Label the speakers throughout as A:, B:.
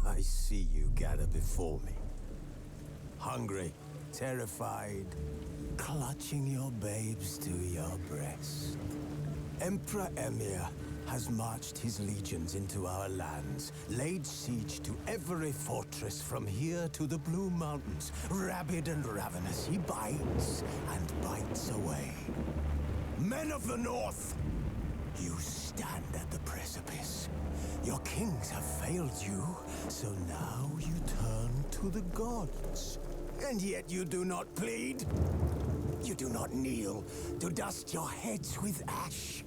A: I see you gather before me. Hungry, terrified, clutching your babes to your breast. Emperor Emhyr has marched his legions into our lands, laid siege to every fortress from here to the Blue Mountains. Rabid and ravenous, he bites and bites away. Men of the North, you stand at the precipice. Your kings have failed you, so now you turn to the gods. And yet you do not plead. You do not kneel to dust your heads with ash.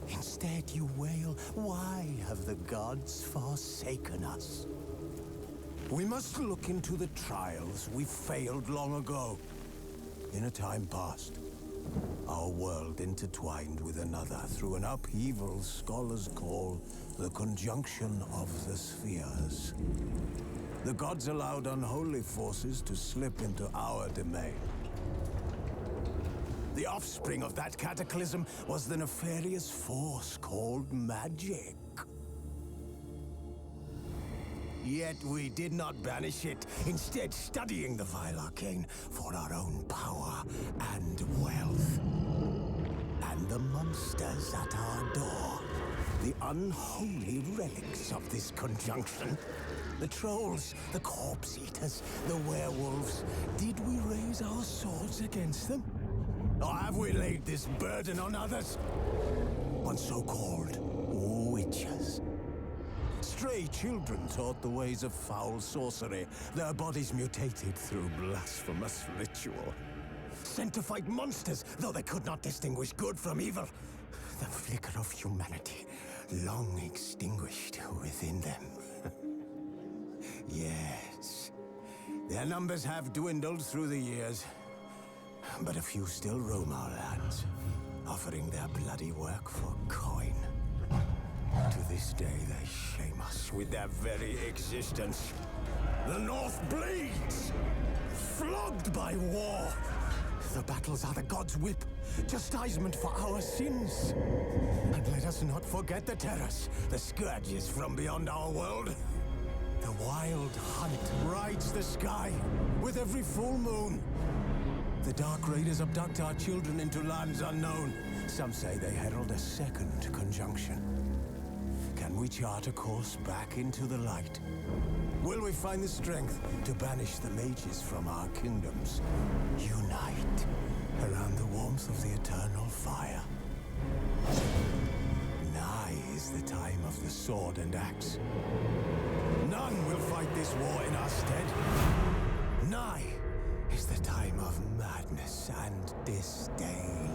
A: Instead you wail, why have the gods forsaken us? We must look into the trials we failed long ago. In a time past, our world intertwined with another through an upheaval scholars call the conjunction of the spheres. The gods allowed unholy forces to slip into our domain. The offspring of that cataclysm was the nefarious force called magic. Yet we did not banish it, instead studying the vile arcane for our own power and wealth. And the monsters at our door, the unholy relics of this conjunction. The trolls, the corpse eaters, the werewolves. Did we raise our swords against them? Or have we laid this burden on others? On so-called witches. Stray children taught the ways of foul sorcery, their bodies mutated through blasphemous ritual. Sent to fight monsters, though they could not distinguish good from evil. The flicker of humanity, long extinguished within them. Yes, their numbers have dwindled through the years, but a few still roam our lands, offering their bloody work for coin. To this day, they shame us with their very existence. The North bleeds, flogged by war. The battles are the gods' whip, chastisement for our sins. And let us not forget the terrors, the scourges from beyond our world. The wild hunt rides the sky with every full moon. The Dark Raiders abduct our children into lands unknown. Some say they herald a second conjunction. Can we chart a course back into the light? Will we find the strength to banish the mages from our kingdoms? Unite around the warmth of the eternal fire. Nigh is the time of the sword and axe. None will fight this war in our stead. Nigh is the time of madness and disdain.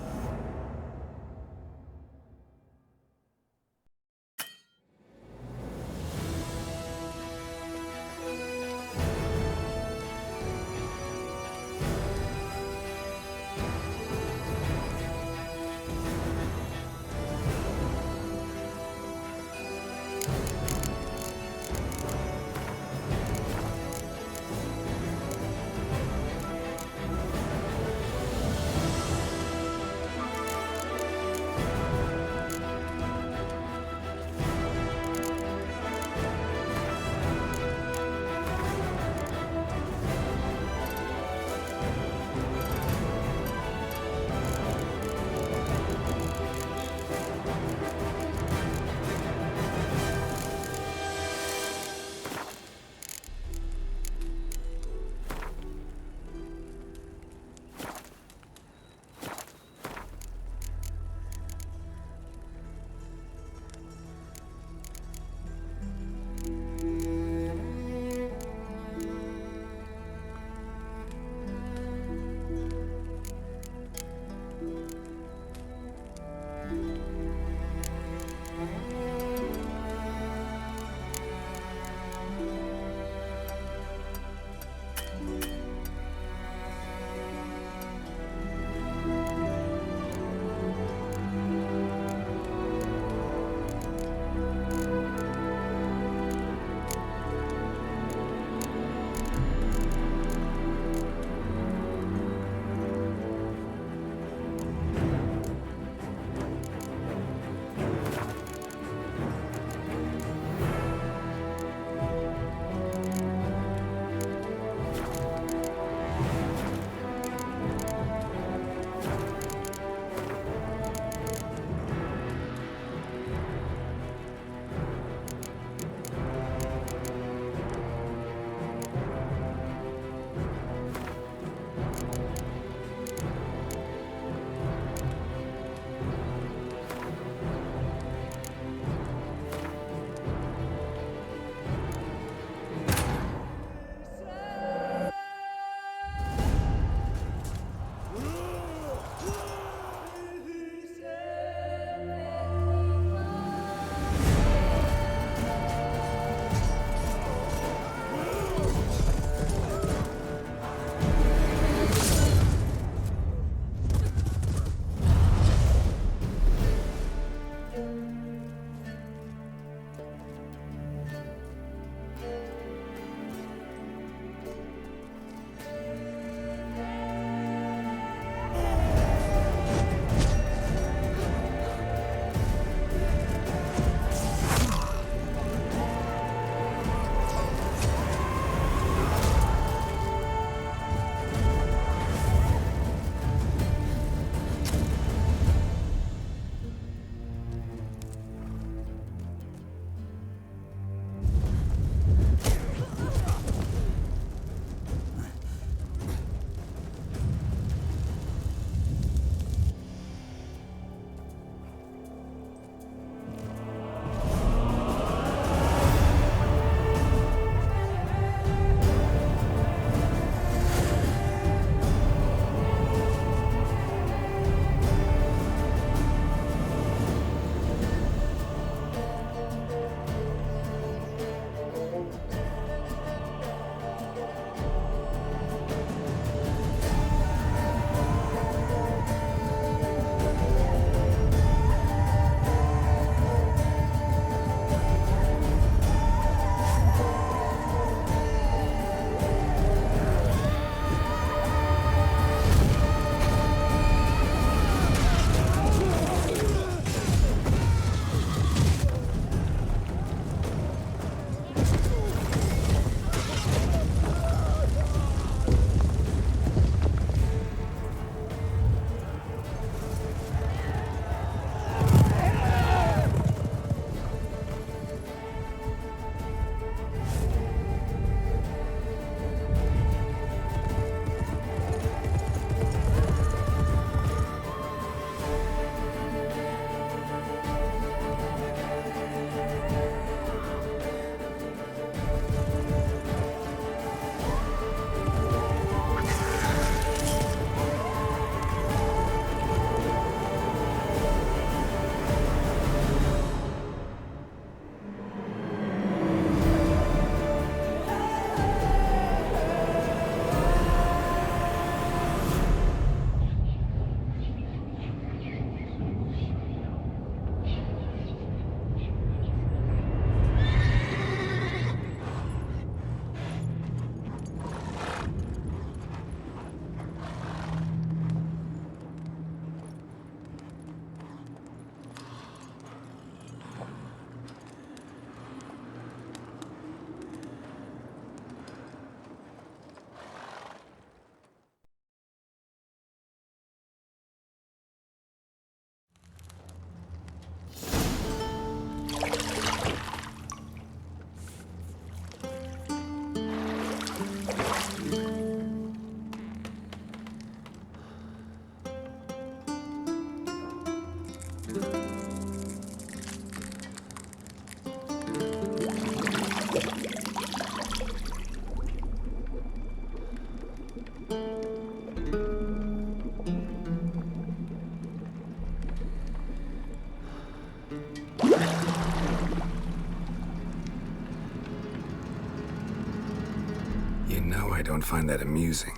B: don't find that amusing.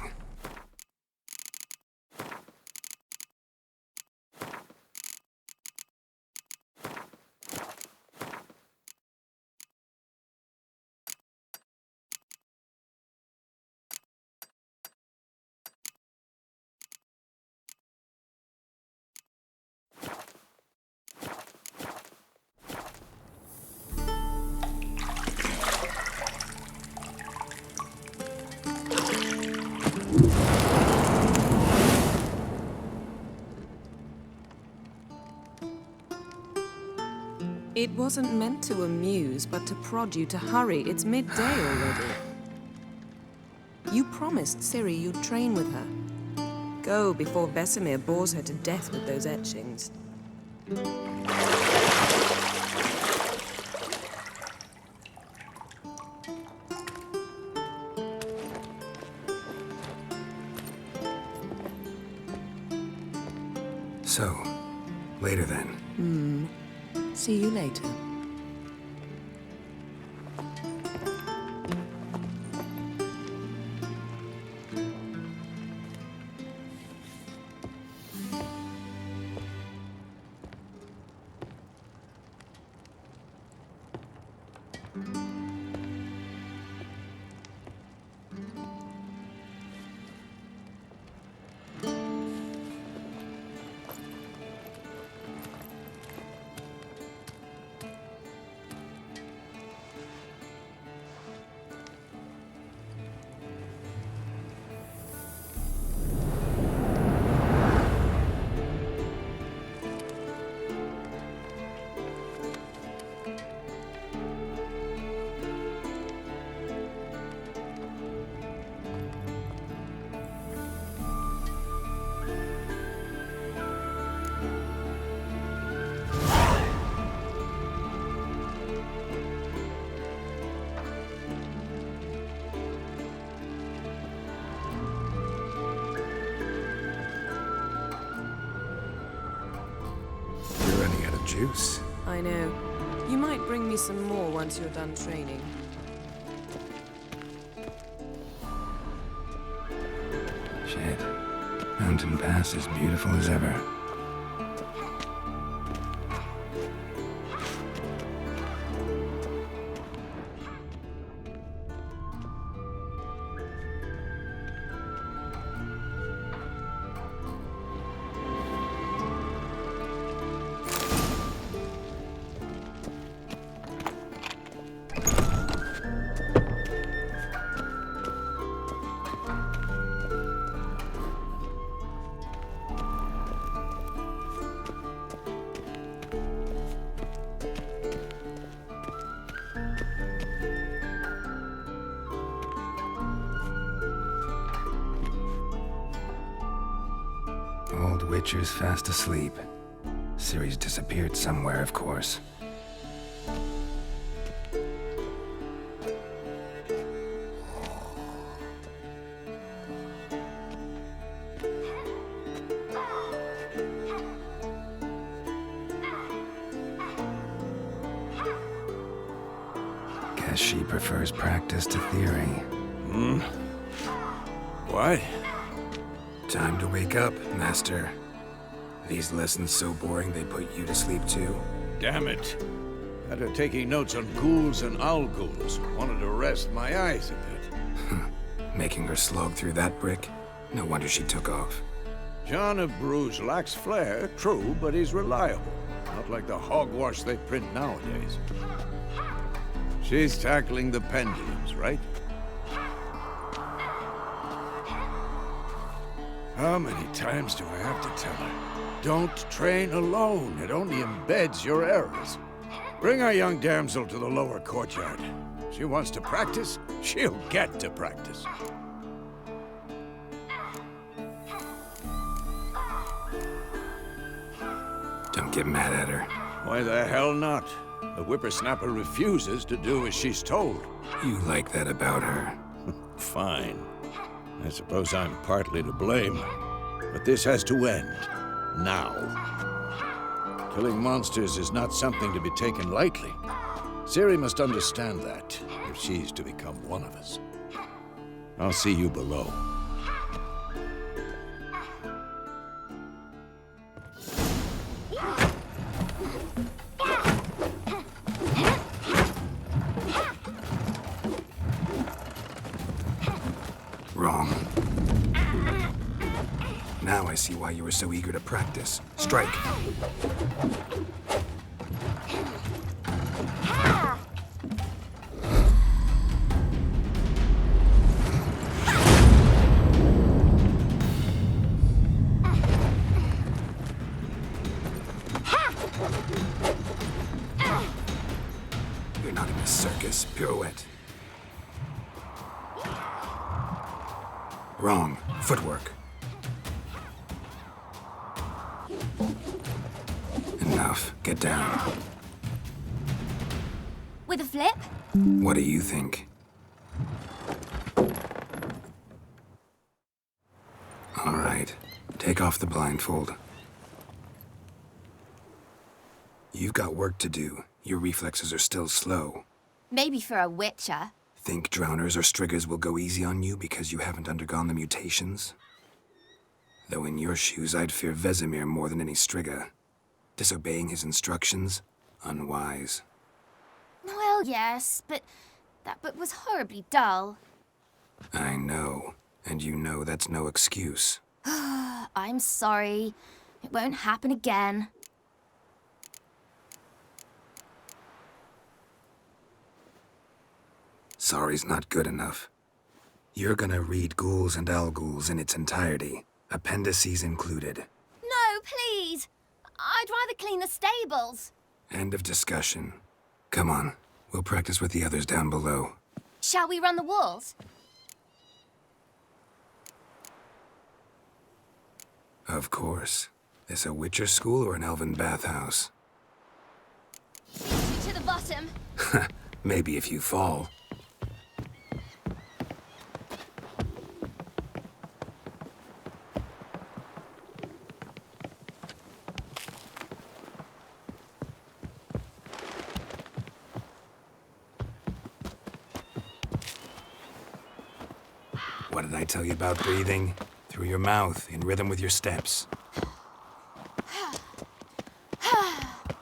C: It wasn't meant to amuse, but to prod you to hurry. It's midday already. You promised Ciri you'd train with her. Go before Vesemir bores her to death with those etchings.
B: So, later then.
C: See you later.
B: You're running out of juice.
C: I know. You might bring me some more once you're done training.
B: Shit. Mountain Pass is beautiful as ever. Old Witcher's fast asleep. Ciri's disappeared somewhere, of course. Guess she prefers practice to theory.
A: What?
B: Time to wake up, Master. These lessons so boring they put you to sleep too?
D: Damn it. Had her taking notes on ghouls and owl ghouls. Wanted to rest my eyes a bit.
B: Making her slog through that brick? No wonder she took off.
D: John of Bruges lacks flair, true, but he's reliable. Not like the hogwash they print nowadays. She's tackling the pendulums, right? How many times do I have to tell her? Don't train alone. It only embeds your errors. Bring our young damsel to the lower courtyard. She wants to practice, she'll get to practice.
B: Don't get mad at her.
D: Why the hell not? The whippersnapper refuses to do as she's told.
B: You like that about her.
D: Fine. I suppose I'm partly to blame. But this has to end. Now. Killing monsters is not something to be taken lightly. Ciri must understand that, if she's to become one of us. I'll see you below.
B: Wrong. Now I see why you were so eager to practice. Strike. You're not in a circus. Pirouette. Wrong. Footwork. Enough. Get down.
E: With a flip?
B: What do you think? All right. Take off the blindfold. You've got work to do. Your reflexes are still slow.
E: Maybe for a witcher.
B: Think drowners or striggers will go easy on you because you haven't undergone the mutations? Though in your shoes, I'd fear Vesemir more than any strigger. Disobeying his instructions? Unwise.
E: Well, yes, but that book was horribly dull.
B: I know. And you know that's no excuse.
E: I'm sorry. It won't happen again.
B: Sorry's not good enough. You're gonna read Ghouls and Al-Ghouls in its entirety, appendices included.
E: No, please! I'd rather clean the stables.
B: End of discussion. Come on, we'll practice with the others down below.
E: Shall we run the walls?
B: Of course. This a Witcher school or an elven bathhouse?
E: Beat you to the bottom.
B: Maybe if you fall. What did I tell you about breathing? Through your mouth, in rhythm with your steps.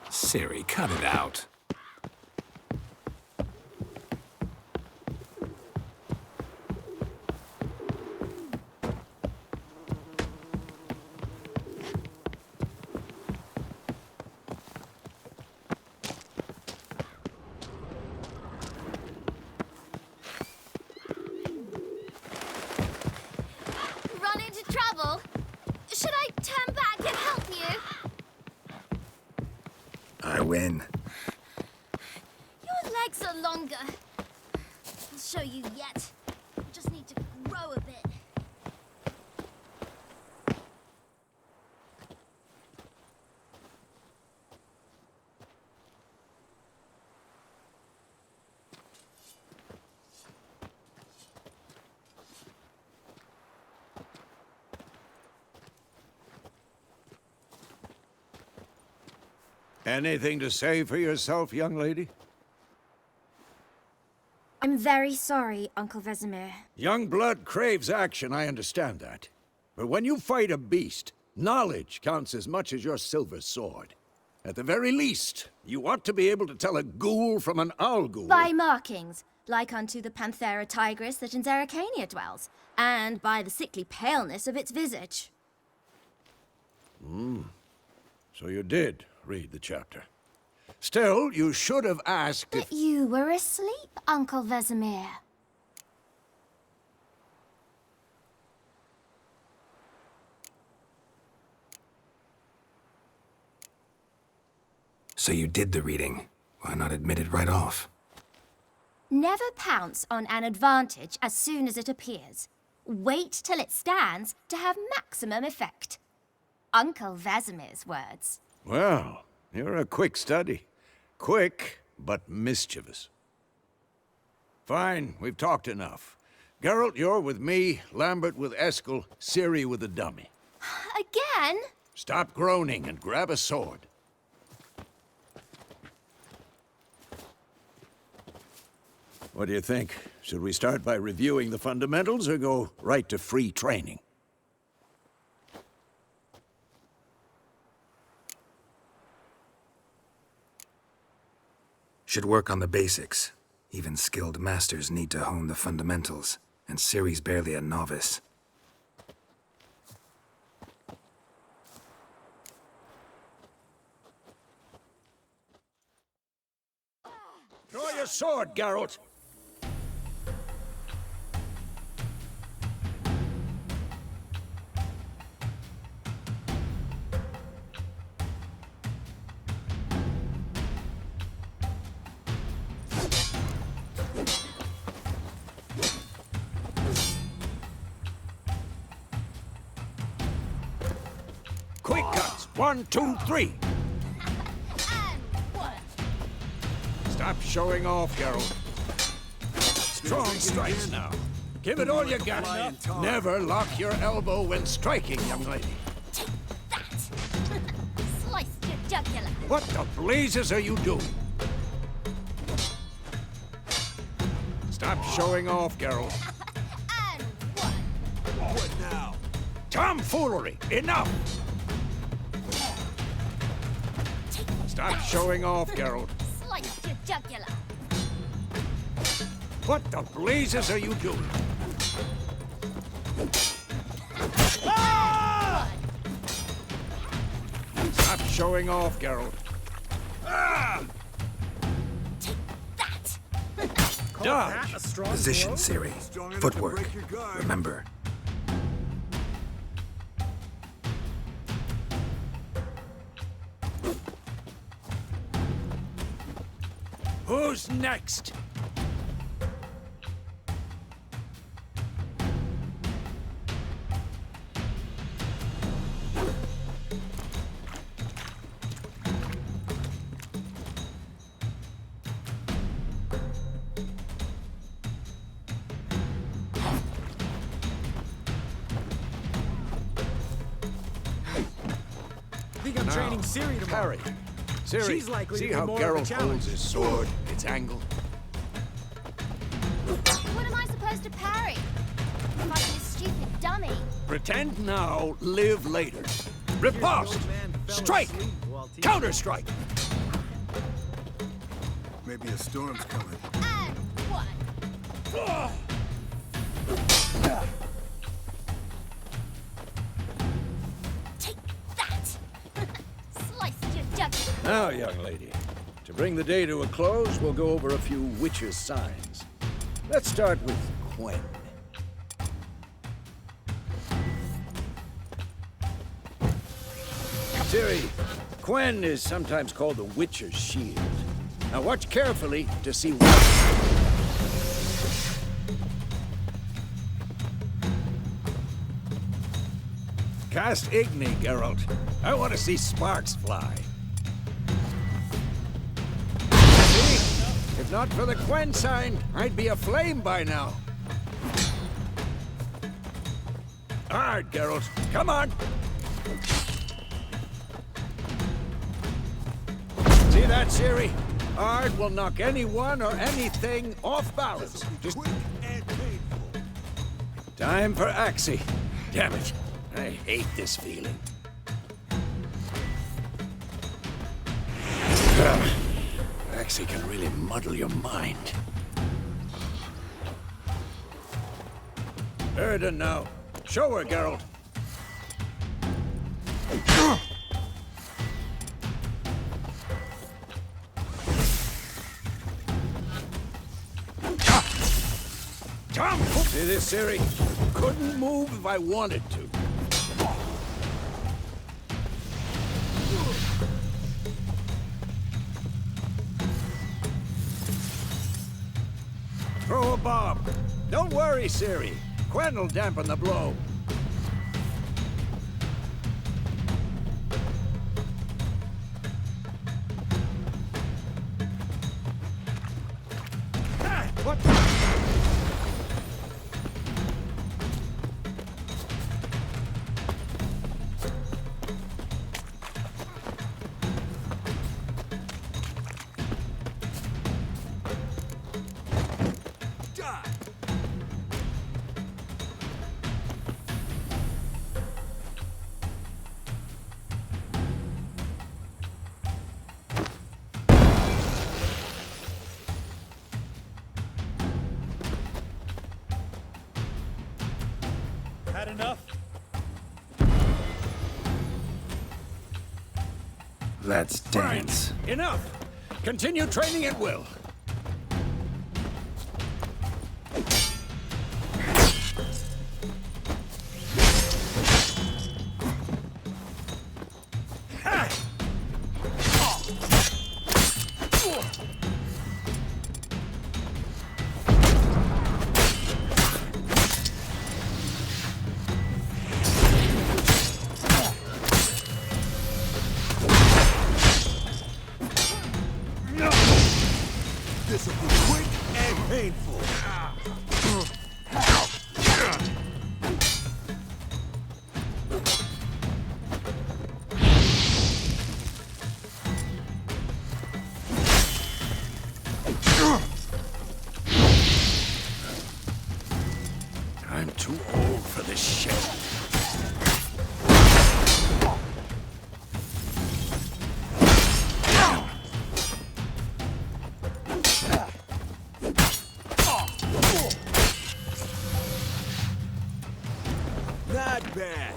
B: Ciri, cut it out.
E: Run into trouble? Should I turn back and help you?
B: I win.
E: Your legs are longer. I'll show you yet. You just need to grow a bit.
D: Anything to say for yourself, young lady?
E: I'm very sorry, Uncle Vesemir.
D: Young blood craves action, I understand that. But when you fight a beast, knowledge counts as much as your silver sword. At the very least, you ought to be able to tell a ghoul from an Al-Ghul.
E: By markings, like unto the Panthera tigris that in Zerrikania dwells, and by the sickly paleness of its visage.
D: So you did read the chapter. Still, you should have asked if...
E: But you were asleep, Uncle Vesemir.
B: So you did the reading. Why not admit it right off?
E: Never pounce on an advantage as soon as it appears. Wait till it stands to have maximum effect. Uncle Vesemir's words.
D: Well, you're a quick study. Quick, but mischievous. Fine, we've talked enough. Geralt, you're with me, Lambert with Eskel, Ciri with the dummy.
E: Again?
D: Stop groaning and grab a sword. What do you think? Should we start by reviewing the fundamentals or go right to free training?
B: Should work on the basics. Even skilled masters need to hone the fundamentals, and Ciri's barely a novice.
D: Draw your sword, Geralt! Quick cuts! 1, 2, 3! Stop showing off, Geralt. Strong strikes now. Give it all you got. Never lock your elbow when striking, young lady.
E: Take that! Slice your jugular.
D: What the blazes are you doing? Stop showing off, Geralt.
E: And one.
A: What now?
D: Tomfoolery! Enough!
E: Take
D: Stop
E: that.
D: showing off, Geralt.
E: Slice your jugular.
D: What the blazes are you doing? Stop showing off, Geralt.
E: Take that.
D: Dodge!
B: Position, Ciri.
A: Strong enough to
B: Footwork.
A: break your guard.
B: Remember.
D: Who's next?
F: Think I'm training Ciri tomorrow.
D: Parry. Ciri,
F: She's likely to
D: see
F: be
D: how
F: more of a
D: Geralt
F: challenge.
D: holds his sword, its angle?
E: What am I supposed to parry? Fighting a stupid dummy.
D: Pretend now, live later. Riposte! Strike! Counter-strike!
A: Maybe a storm's coming.
E: And one. Take that. Slice your jugular.
D: Now, young lady, to bring the day to a close, we'll go over a few witches' signs. Let's start with Quen. Ciri, Quen is sometimes called the Witcher's Shield. Now watch carefully to see what... Cast Igni, Geralt. I want to see sparks fly. See? If not for the Quen sign, I'd be aflame by now. Hard, Geralt. Come on. See that, Ciri? Hard will knock anyone or anything off balance. Just
A: Quick and painful.
D: time for Axii. Damn it. I hate this feeling. Axii can really muddle your mind. Erden now. Show her, Geralt. Tom! See this, Ciri? Couldn't move if I wanted to. Throw a bomb. Don't worry, Ciri. Quen will dampen the blow. Ah, what? enough?
B: Let's dance.
D: Fine. Enough! Continue training at will.
A: This will be quick and painful.
D: I'm too old for this shit.
A: Not bad.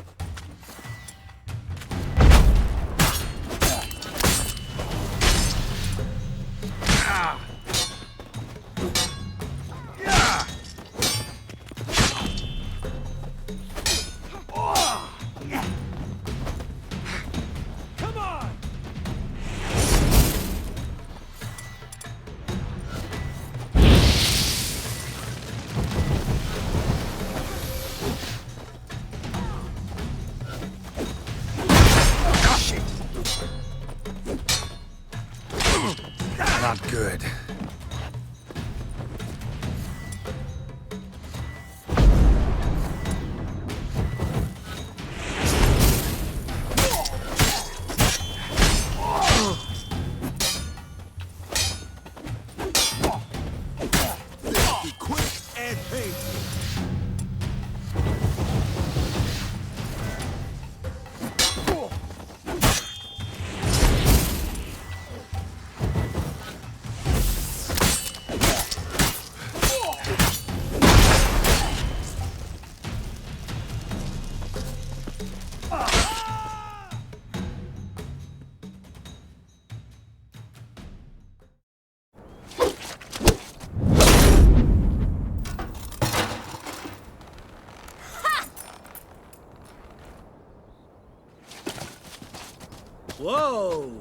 D: Come on!
B: Not good.
A: This will be quick and painful.
F: Whoa!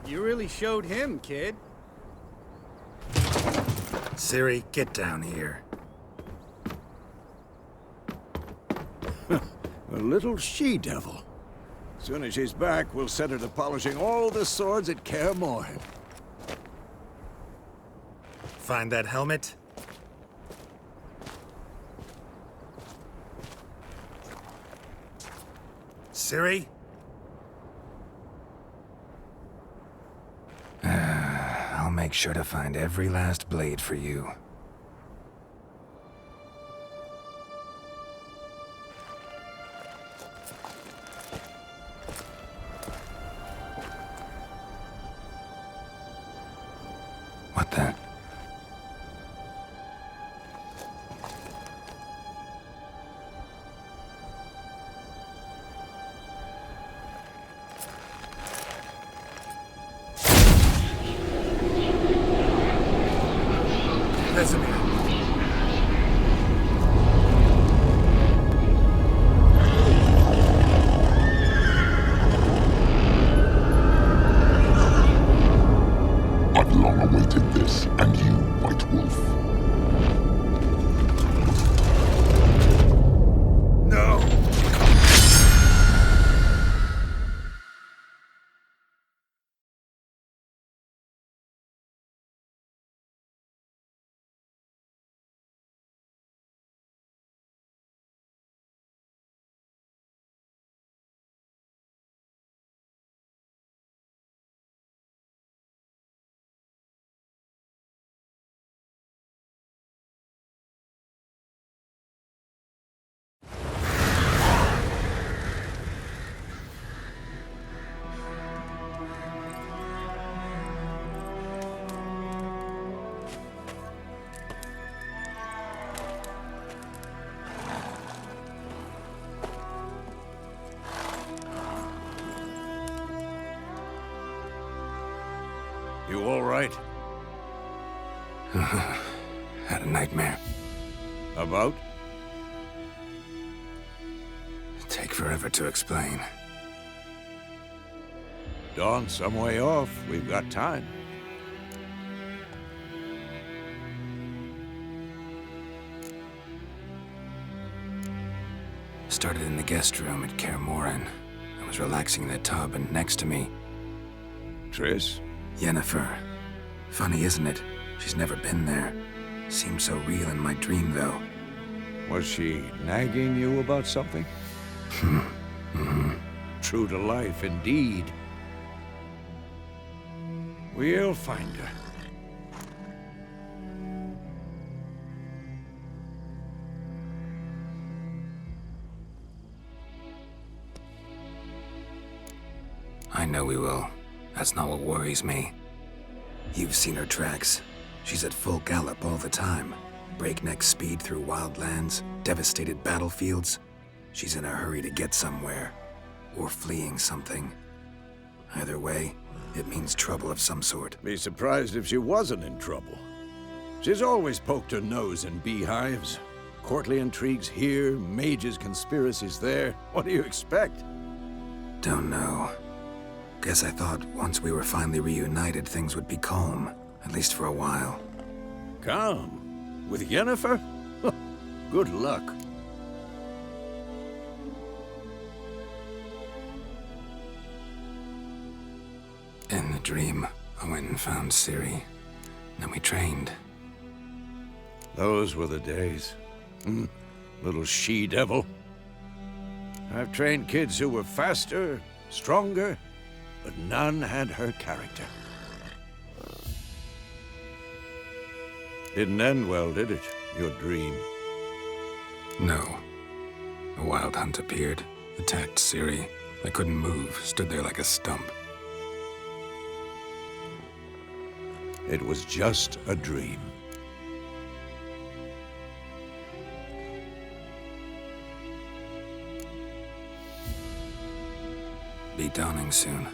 F: You really showed him, kid.
B: Ciri, get down here.
D: A little she-devil. Soon as she's back, we'll set her to polishing all the swords at Kaer Morhen.
B: Find that helmet? Ciri? I'll make sure to find every last blade for you. What the? Vesemir.
G: I've long awaited this, and
D: You all right?
B: Had a nightmare.
D: About?
B: Take forever to explain.
D: Dawn's some way off. We've got time.
B: Started in the guest room at Kaer Morhen. I was relaxing in the tub, and next to me,
D: Triss?
B: Yennefer. Funny, isn't it? She's never been there. Seemed so real in my dream, though.
D: Was she nagging you about something? True to life, indeed. We'll find her.
B: I know we will. That's not what worries me. You've seen her tracks. She's at full gallop all the time. Breakneck speed through wild lands, devastated battlefields. She's in a hurry to get somewhere. Or fleeing something. Either way, it means trouble of some sort.
D: Be surprised if she wasn't in trouble. She's always poked her nose in beehives. Courtly intrigues here, mages' conspiracies there. What do you expect?
B: Don't know. Guess I thought once we were finally reunited, things would be calm. At least for a while.
D: Calm? With Yennefer? Good luck.
B: In the dream, I went and found Ciri. Then we trained.
D: Those were the days. Little she-devil. I've trained kids who were faster, stronger, but none had her character. Didn't end well, did it? Your dream?
B: No. A wild hunt appeared, attacked Ciri. I couldn't move, stood there like a stump.
D: It was just a dream.
B: Be dawning soon.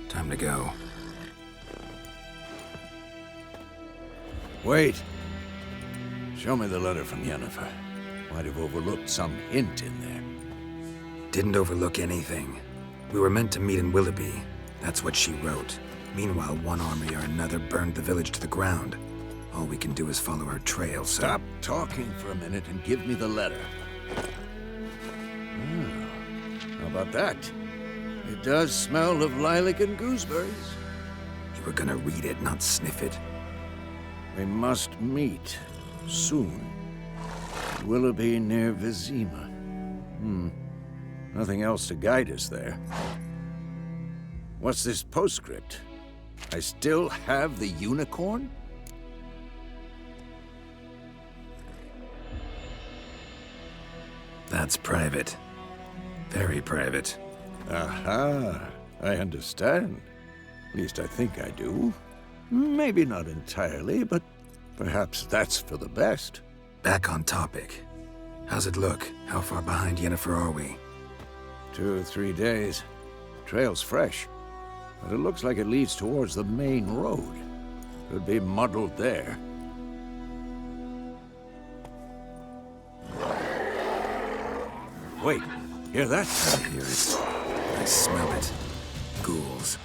B: Time to go.
D: Wait. Show me the letter from Yennefer. Might have overlooked some hint in there.
B: Didn't overlook anything. We were meant to meet in Willoughby. That's what she wrote. Meanwhile, one army or another burned the village to the ground. All we can do is follow her trail, so...
D: Stop talking for a minute and give me the letter. How about that? It does smell of lilac and gooseberries.
B: You were gonna read it, not sniff it.
D: We must meet soon. Willoughby near Vizima. Nothing else to guide us there. What's this postscript? I still have the unicorn?
B: That's private. Very private.
D: Aha, I understand. At least I think I do. Maybe not entirely, but perhaps that's for the best.
B: Back on topic. How's it look? How far behind Yennefer are we?
D: 2 or 3 days. Trail's fresh, but it looks like it leads towards the main road. Could be muddled there. Wait, hear that?
B: I hear it. I smell it. Ghouls.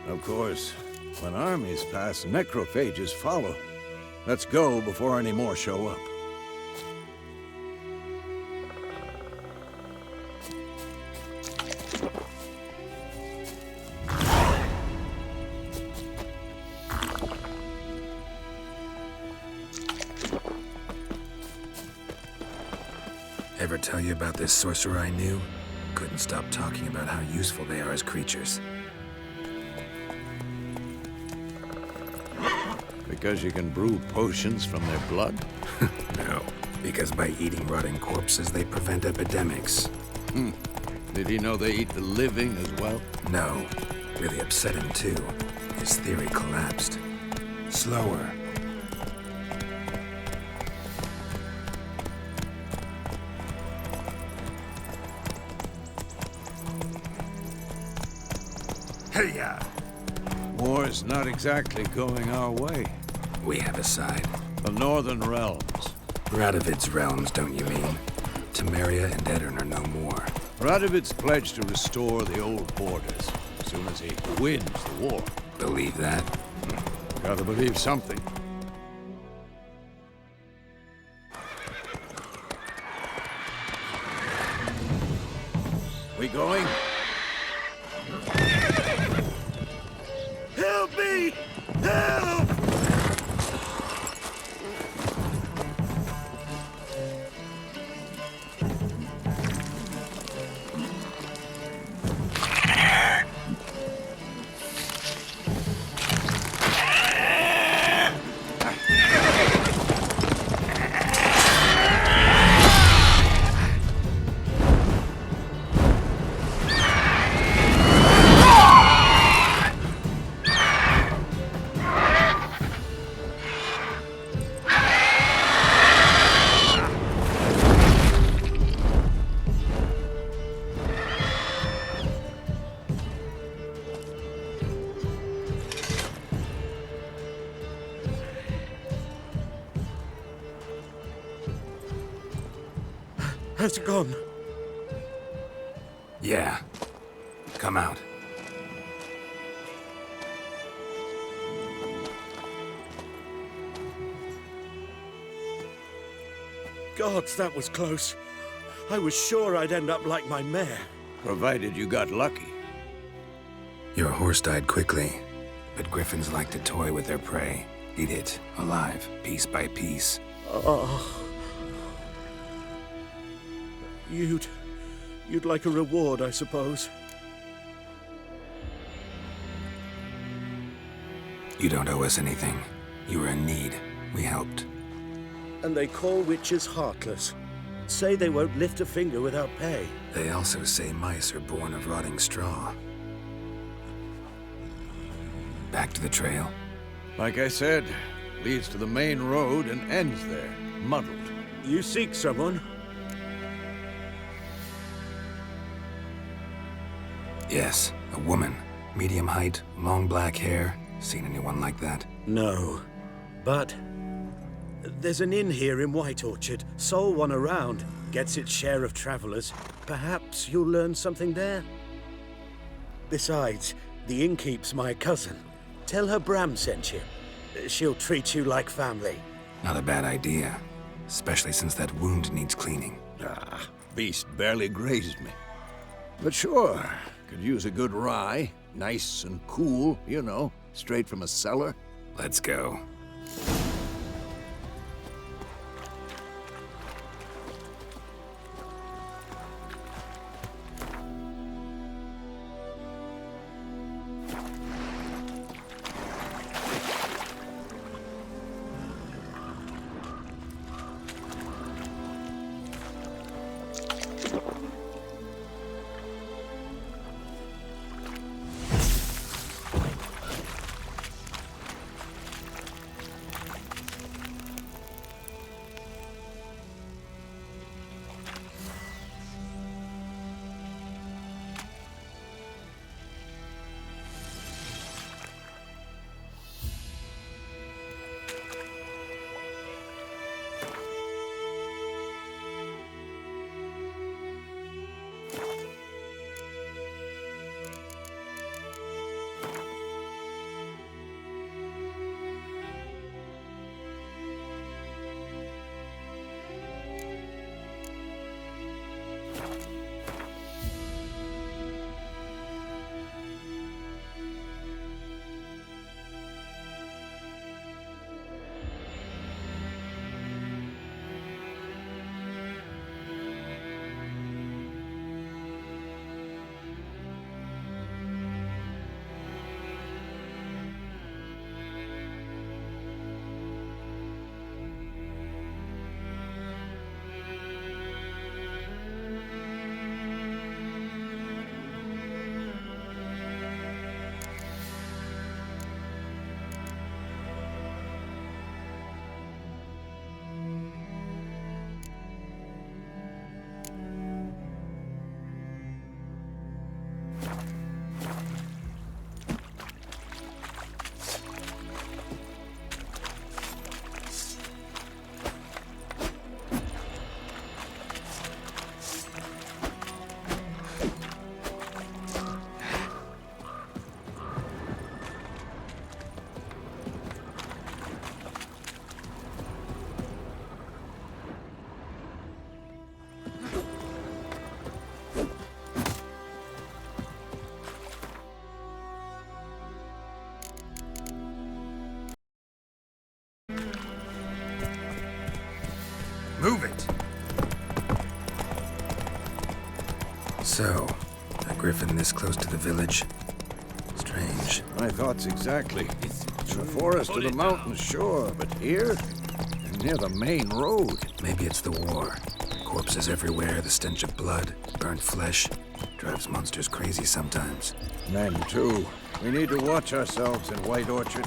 D: Of course, when armies pass, necrophages follow. Let's go before any more show up.
B: Ever tell you about this sorcerer I knew? Couldn't stop talking about how useful they are as creatures.
D: Because you can brew potions from their blood?
B: No, because by eating rotting corpses, they prevent epidemics.
D: Did he know they eat the living as well?
B: No, really upset him too. His theory collapsed. Slower. Hey-ya!
D: War's not exactly going our way.
B: We have a side.
D: The Northern Realms.
B: Radovid's realms, don't you mean? Temeria and Edirn are no more.
D: Radovid's pledged to restore the old borders as soon as he wins the war.
B: Believe that?
D: Gotta believe something. We going? Help me! Help!
F: Has it gone?
B: Yeah. Come out.
F: Gods, that was close. I was sure I'd end up like my mare.
D: Provided you got lucky.
B: Your horse died quickly, but griffins like to toy with their prey. Eat it, alive, piece by piece.
F: Oh. You'd like a reward, I suppose.
B: You don't owe us anything. You were in need. We helped.
F: And they call witches heartless. Say they won't lift a finger without pay.
B: They also say mice are born of rotting straw. Back to the trail.
D: Like I said, leads to the main road and ends there, muddled.
F: You seek someone?
B: Yes, a woman. Medium height, long black hair. Seen anyone like that?
F: No. But there's an inn here in White Orchard. Sole one around. Gets its share of travelers. Perhaps you'll learn something there? Besides, the innkeep's my cousin. Tell her Bram sent you. She'll treat you like family.
B: Not a bad idea. Especially since that wound needs cleaning.
D: Ah, beast barely grazed me. But sure, could use a good rye. Nice and cool, you know, straight from a cellar.
B: Let's go. So, a griffin this close to the village? Strange.
D: My thoughts exactly. In the forest or the mountains, sure, but here? Near the main road.
B: Maybe it's the war. Corpses everywhere, the stench of blood, burnt flesh. Drives monsters crazy sometimes.
D: Men, too. We need to watch ourselves in White Orchard.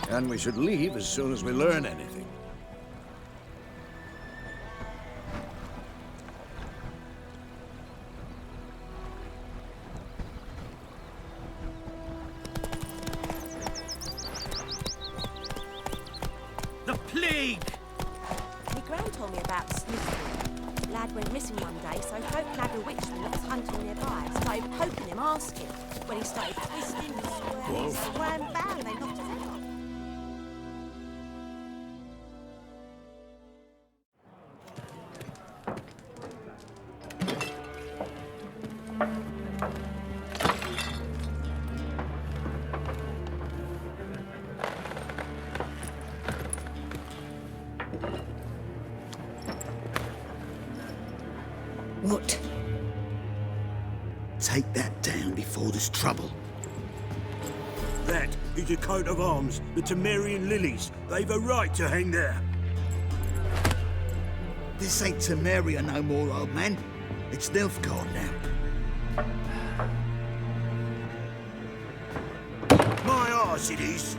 D: And we should leave as soon as we learn anything.
F: The plague!
G: My gran told me about Sniffy. Lad went missing one day, so folk lad a witchman that was hunting nearby started poking him, asking. When he started twisting, squirming, swam bang, they knocked his head off.
C: What?
H: Take that down before there's trouble.
F: That is a coat of arms, the Temerian lilies. They've a right to hang there.
H: This ain't Temeria no more, old man. It's Nilfgaard now.
F: My arse it is.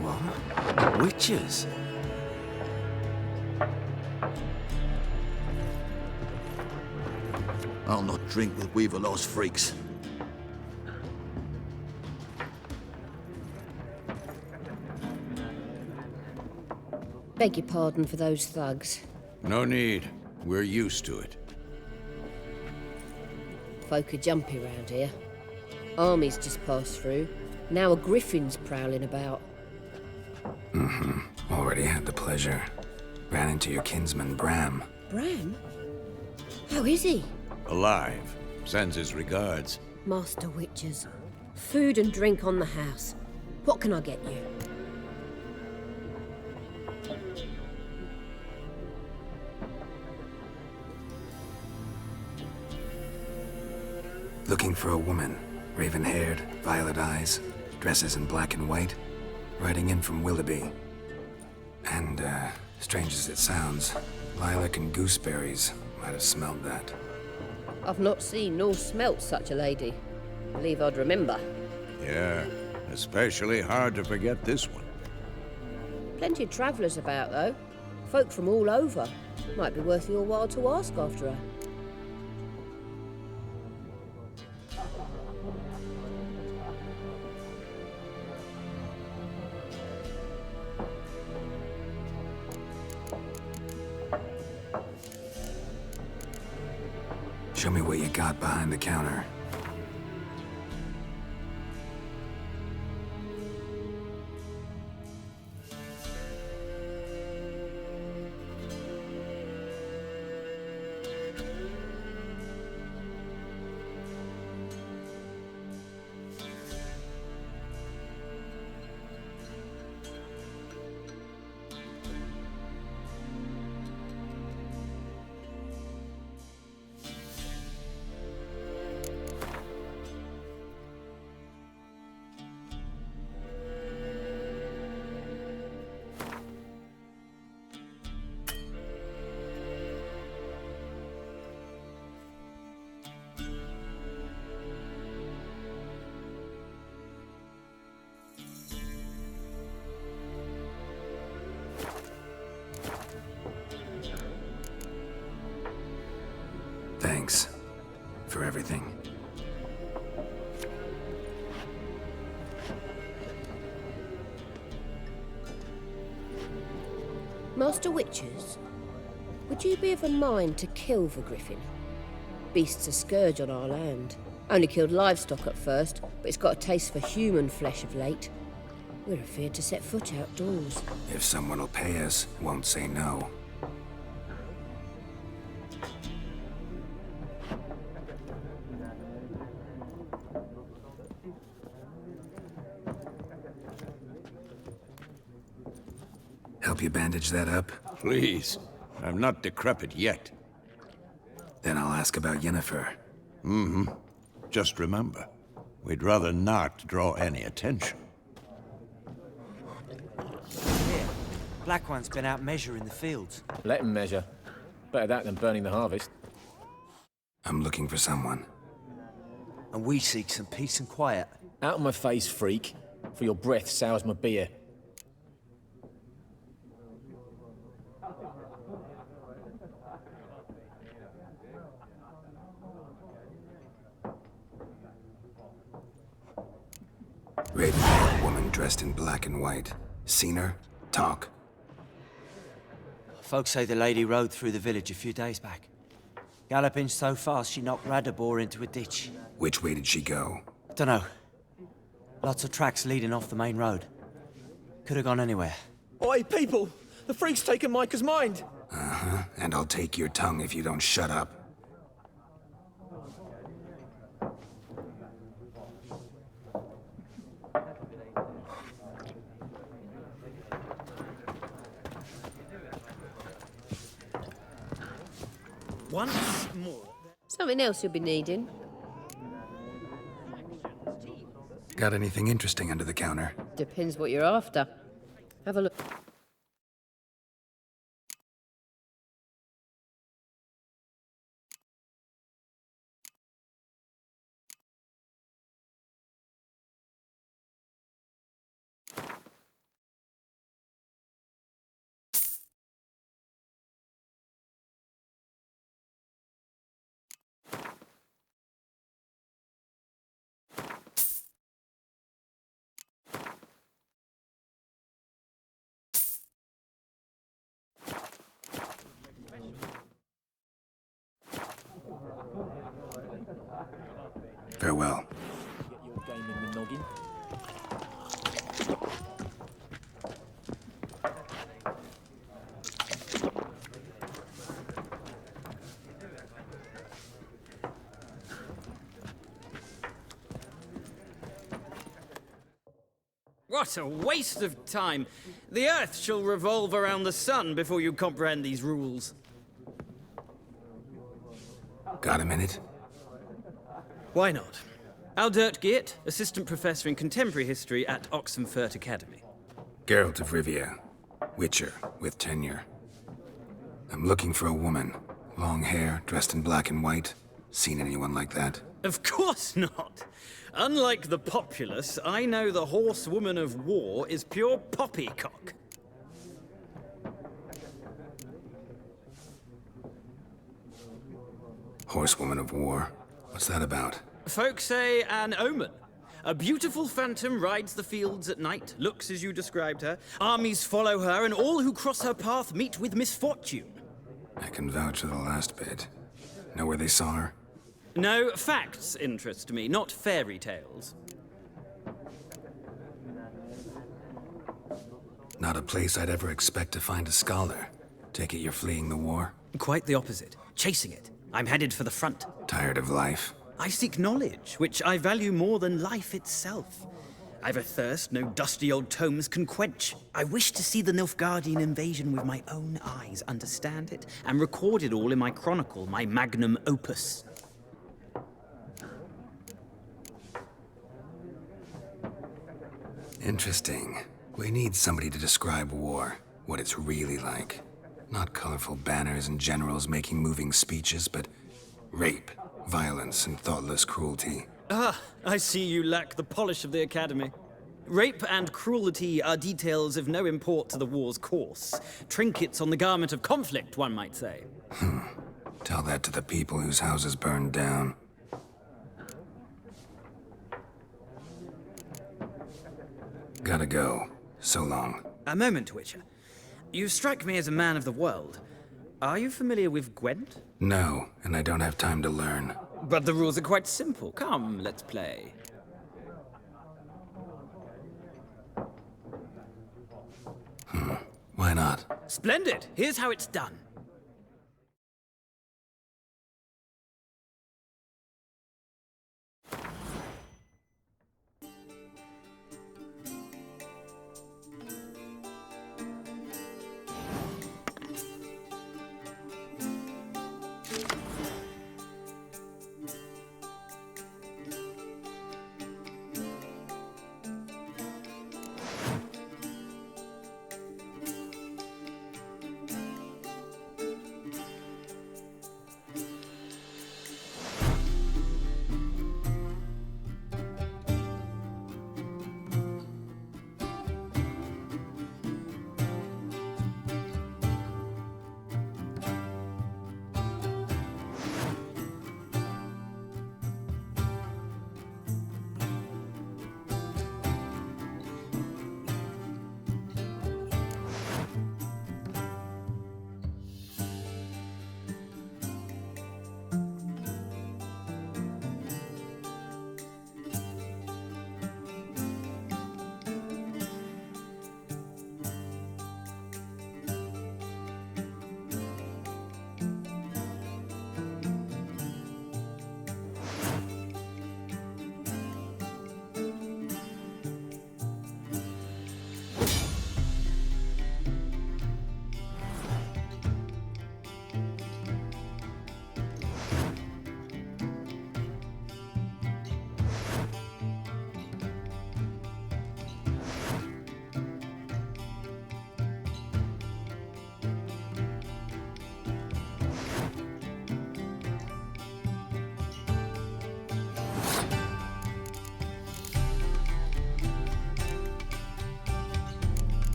A: What? Witches?
H: I'll not drink with Weaverlaw's freaks.
I: Beg your pardon for those thugs.
D: No need. We're used to it.
I: Folk are jumpy round here. Armies just passed through. Now a griffin's prowling about.
B: Already had the pleasure. Ran into your kinsman, Bram.
I: Bram? How is he?
D: Alive. Sends his regards.
I: Master Witches. Food and drink on the house. What can I get you?
B: Looking for a woman. Raven-haired, violet eyes, dresses in black and white. Riding in from Willoughby. And, strange as it sounds, lilac and gooseberries might have smelled that.
I: I've not seen nor smelt such a lady. Believe I'd remember.
D: Yeah, especially hard to forget this one.
I: Plenty of travellers about, though. Folk from all over. Might be worth your while to ask after her.
B: Show me what you got behind the counter. Thanks for everything.
I: Master Witches, would you be of a mind to kill the griffin? Beast's a scourge on our land. Only killed livestock at first, but it's got a taste for human flesh of late. We're afeard to set foot outdoors.
B: If someone will pay us, won't say no. Help you bandage that up?
D: Please. I'm not decrepit yet.
B: Then I'll ask about Yennefer.
D: Just remember, we'd rather not draw any attention.
J: Here, Black One's been out measuring the fields.
K: Let him measure. Better that than burning the harvest.
B: I'm looking for someone.
J: And we seek some peace and quiet.
K: Out of my face, freak. For your breath sours my beer.
B: Raven-haired woman dressed in black and white. Seen her? Talk.
J: Folks say the lady rode through the village a few days back. Galloping so fast she knocked Radabor into a ditch.
B: Which way did she go?
J: Dunno. Lots of tracks leading off the main road. Could have gone anywhere.
K: Oi, people! The freak's taken Micah's mind!
B: Uh-huh. And I'll take your tongue if you don't shut up.
J: Once more.
I: Something else you'll be needing.
B: Got anything interesting under the counter?
I: Depends what you're after. Have a look.
B: Farewell.
K: Get your game in the noggin.
L: What a waste of time! The Earth shall revolve around the sun before you comprehend these rules.
B: Got a minute?
L: Why not? Aldert Geert, Assistant Professor in Contemporary History at Oxenfurt Academy.
B: Geralt of Rivia. Witcher, with tenure. I'm looking for a woman. Long hair, dressed in black and white. Seen anyone like that?
L: Of course not! Unlike the populace, I know the horsewoman of war is pure poppycock.
B: Horsewoman of war? What's that about?
L: Folk say an omen. A beautiful phantom rides the fields at night, looks as you described her. Armies follow her, and all who cross her path meet with misfortune.
B: I can vouch for the last bit. Know where they saw her?
L: No, facts interest me, not fairy tales.
B: Not a place I'd ever expect to find a scholar. Take it you're fleeing the war?
L: Quite the opposite. Chasing it. I'm headed for the front.
B: Tired of life?
L: I seek knowledge, which I value more than life itself. I've a thirst no dusty old tomes can quench. I wish to see the Nilfgaardian invasion with my own eyes, understand it, and record it all in my chronicle, my magnum opus.
B: Interesting. We need somebody to describe war, what it's really like. Not colorful banners and generals making moving speeches, but rape, violence, and thoughtless cruelty.
L: Ah, I see you lack the polish of the Academy. Rape and cruelty are details of no import to the war's course. Trinkets on the garment of conflict, one might say.
B: Tell that to the people whose houses burned down. Gotta go. So long.
L: A moment, Witcher. You strike me as a man of the world. Are you familiar with Gwent?
B: No, and I don't have time to learn.
L: But the rules are quite simple. Come, let's play.
B: Why not?
L: Splendid! Here's how it's done.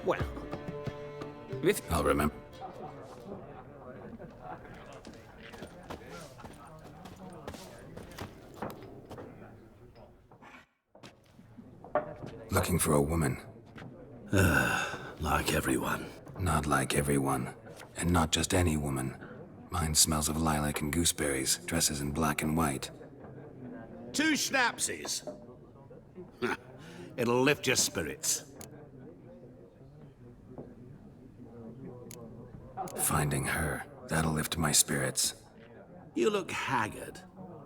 L: Well, if...
B: I'll remember. Looking for a woman.
M: Like everyone.
B: Not like everyone. And not just any woman. Mine smells of lilac and gooseberries, dresses in black and white.
M: 2 schnapsies. It'll lift your spirits.
B: Finding her, that'll lift my spirits.
M: You look haggard.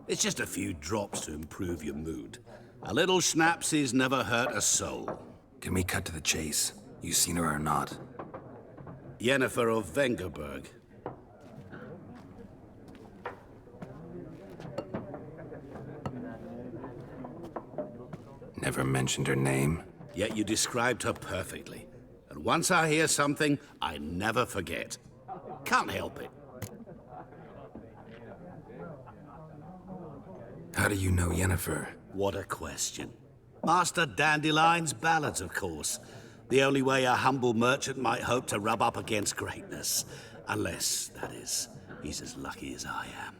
M: It's just a few drops to improve your mood. A little schnapsies never hurt a soul.
B: Can we cut to the chase? You seen her or not?
M: Yennefer of Vengerberg.
B: Never mentioned her name.
M: Yet you described her perfectly. And once I hear something, I never forget. Can't help it.
B: How do you know Yennefer?
M: What a question. Master Dandelion's ballads, of course. The only way a humble merchant might hope to rub up against greatness. Unless, that is, he's as lucky as I am.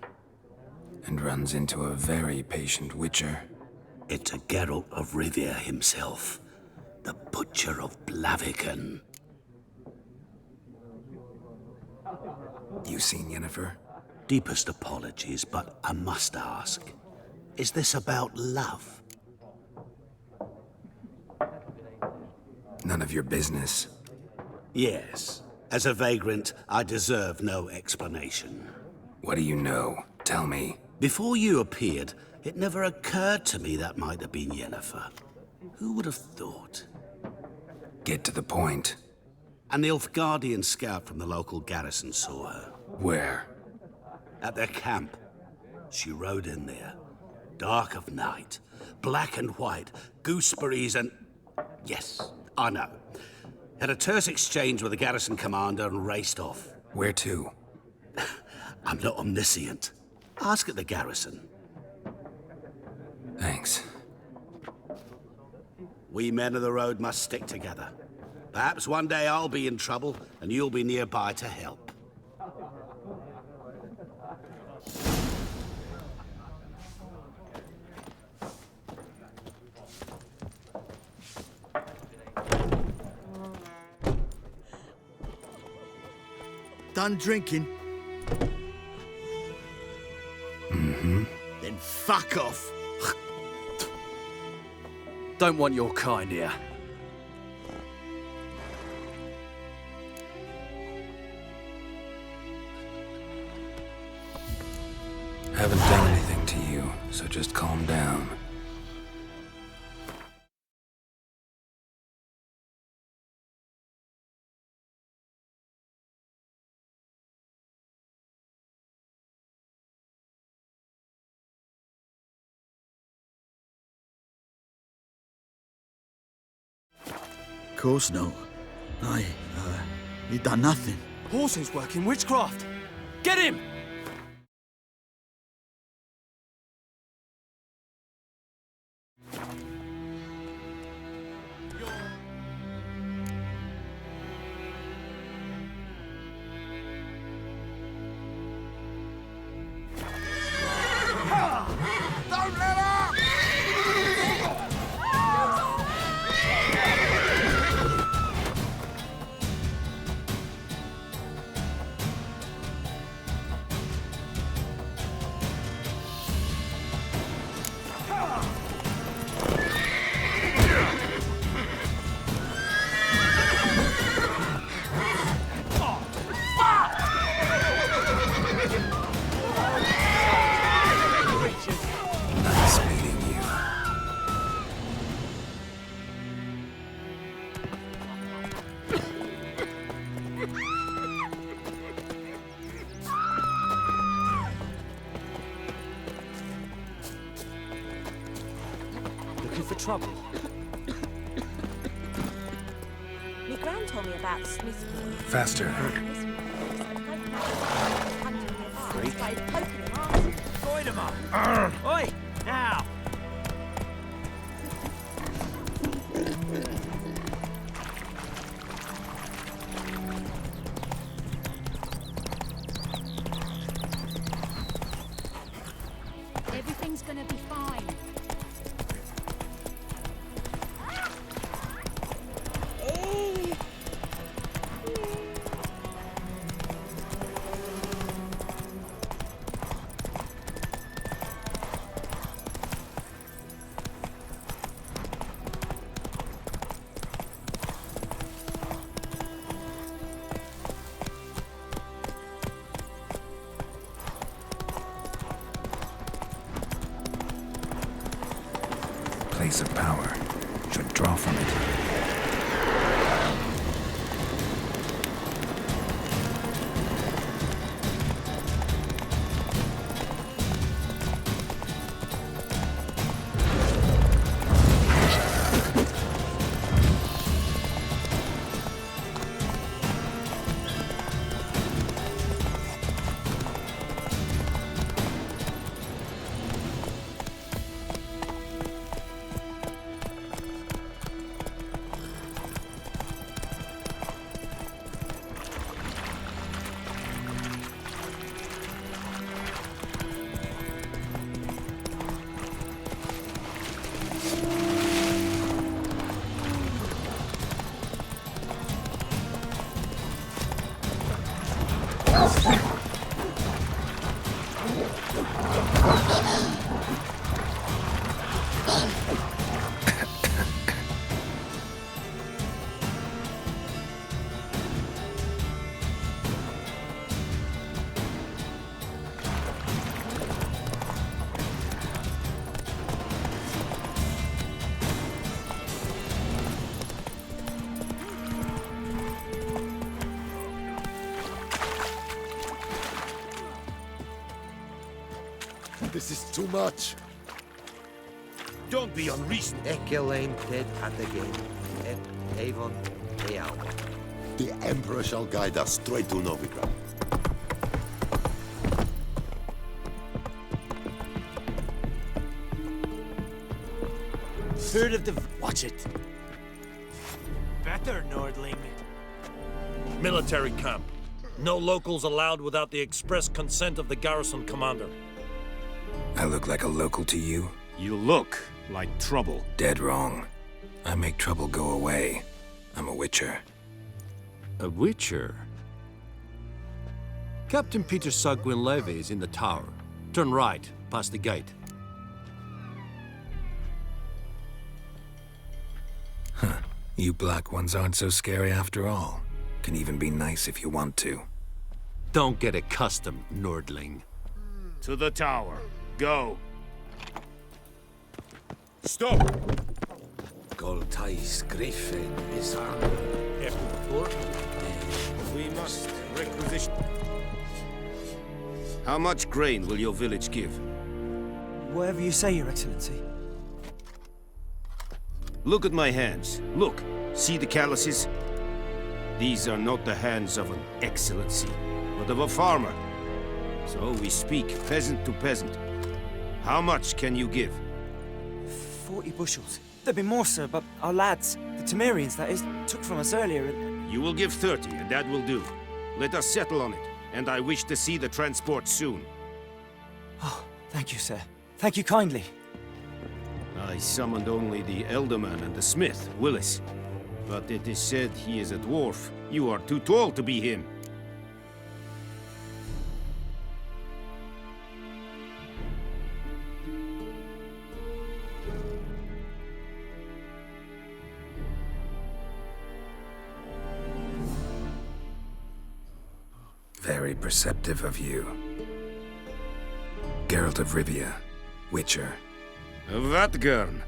B: And runs into a very patient witcher.
M: It's a Geralt of Rivia himself. The Butcher of Blaviken.
B: You seen Yennefer?
M: Deepest apologies, but I must ask. Is this about love?
B: None of your business.
M: Yes. As a vagrant, I deserve no explanation.
B: What do you know? Tell me.
M: Before you appeared, it never occurred to me that might have been Yennefer. Who would have thought?
B: Get to the point.
M: An Nilfgaardian scout from the local garrison saw her.
B: Where?
M: At their camp. She rode in there. Dark of night. Black and white. Gooseberries and... Yes, I know. Had a terse exchange with the garrison commander and raced off.
B: Where to?
M: I'm not omniscient. Ask at the garrison.
B: Thanks.
M: We men of the road must stick together. Perhaps one day I'll be in trouble and you'll be nearby to help.
H: Done drinking?
B: Mm-hmm.
H: Then fuck off.
N: Don't want your kind here.
B: Haven't done anything to you, so just calm down.
H: Of course no. He done nothing.
N: Horses working witchcraft! Get him!
D: Don't let up!
B: Nice meeting you.
N: Looking for trouble?
G: My gran told me about Smith's boy.
B: Faster.
G: Freak.
J: Void him up! Oi! Now!
B: place of power should draw from it.
O: This is too much.
P: Don't be unreasonable.
Q: Ekelain ted at the game. Et Avon Eal.
O: The Emperor shall guide us straight to Novigrad.
J: Heard of the...
P: Watch it.
J: Better, Nordling.
P: Military camp. No locals allowed without the express consent of the garrison commander.
B: I look like a local to you?
P: You look like trouble.
B: Dead wrong. I make trouble go away. I'm a witcher.
R: A witcher? Captain Peter Saar Gwynleve is in the tower. Turn right, past the gate.
B: Huh. You black ones aren't so scary after all. Can even be nice if you want to.
R: Don't get accustomed, Nordling.
P: To the tower. Go. Stop!
H: Goltais Griffin is on.
P: We must requisition.
S: How much grain will your village give?
J: Whatever you say, Your Excellency.
S: Look at my hands. Look. See the calluses? These are not the hands of an excellency, but of a farmer. So we speak peasant to peasant. How much can you give?
J: 40 bushels. There'd be more, sir, but our lads, the Temerians, that is, took from us earlier and...
S: You will give 30, and that will do. Let us settle on it, and I wish to see the transport soon.
J: Oh, thank you, sir. Thank you kindly.
S: I summoned only the Elderman and the smith, Willis. But it is said he is a dwarf. You are too tall to be him.
B: Very perceptive of you. Geralt of Rivia, Witcher.
S: Vatt'ghern!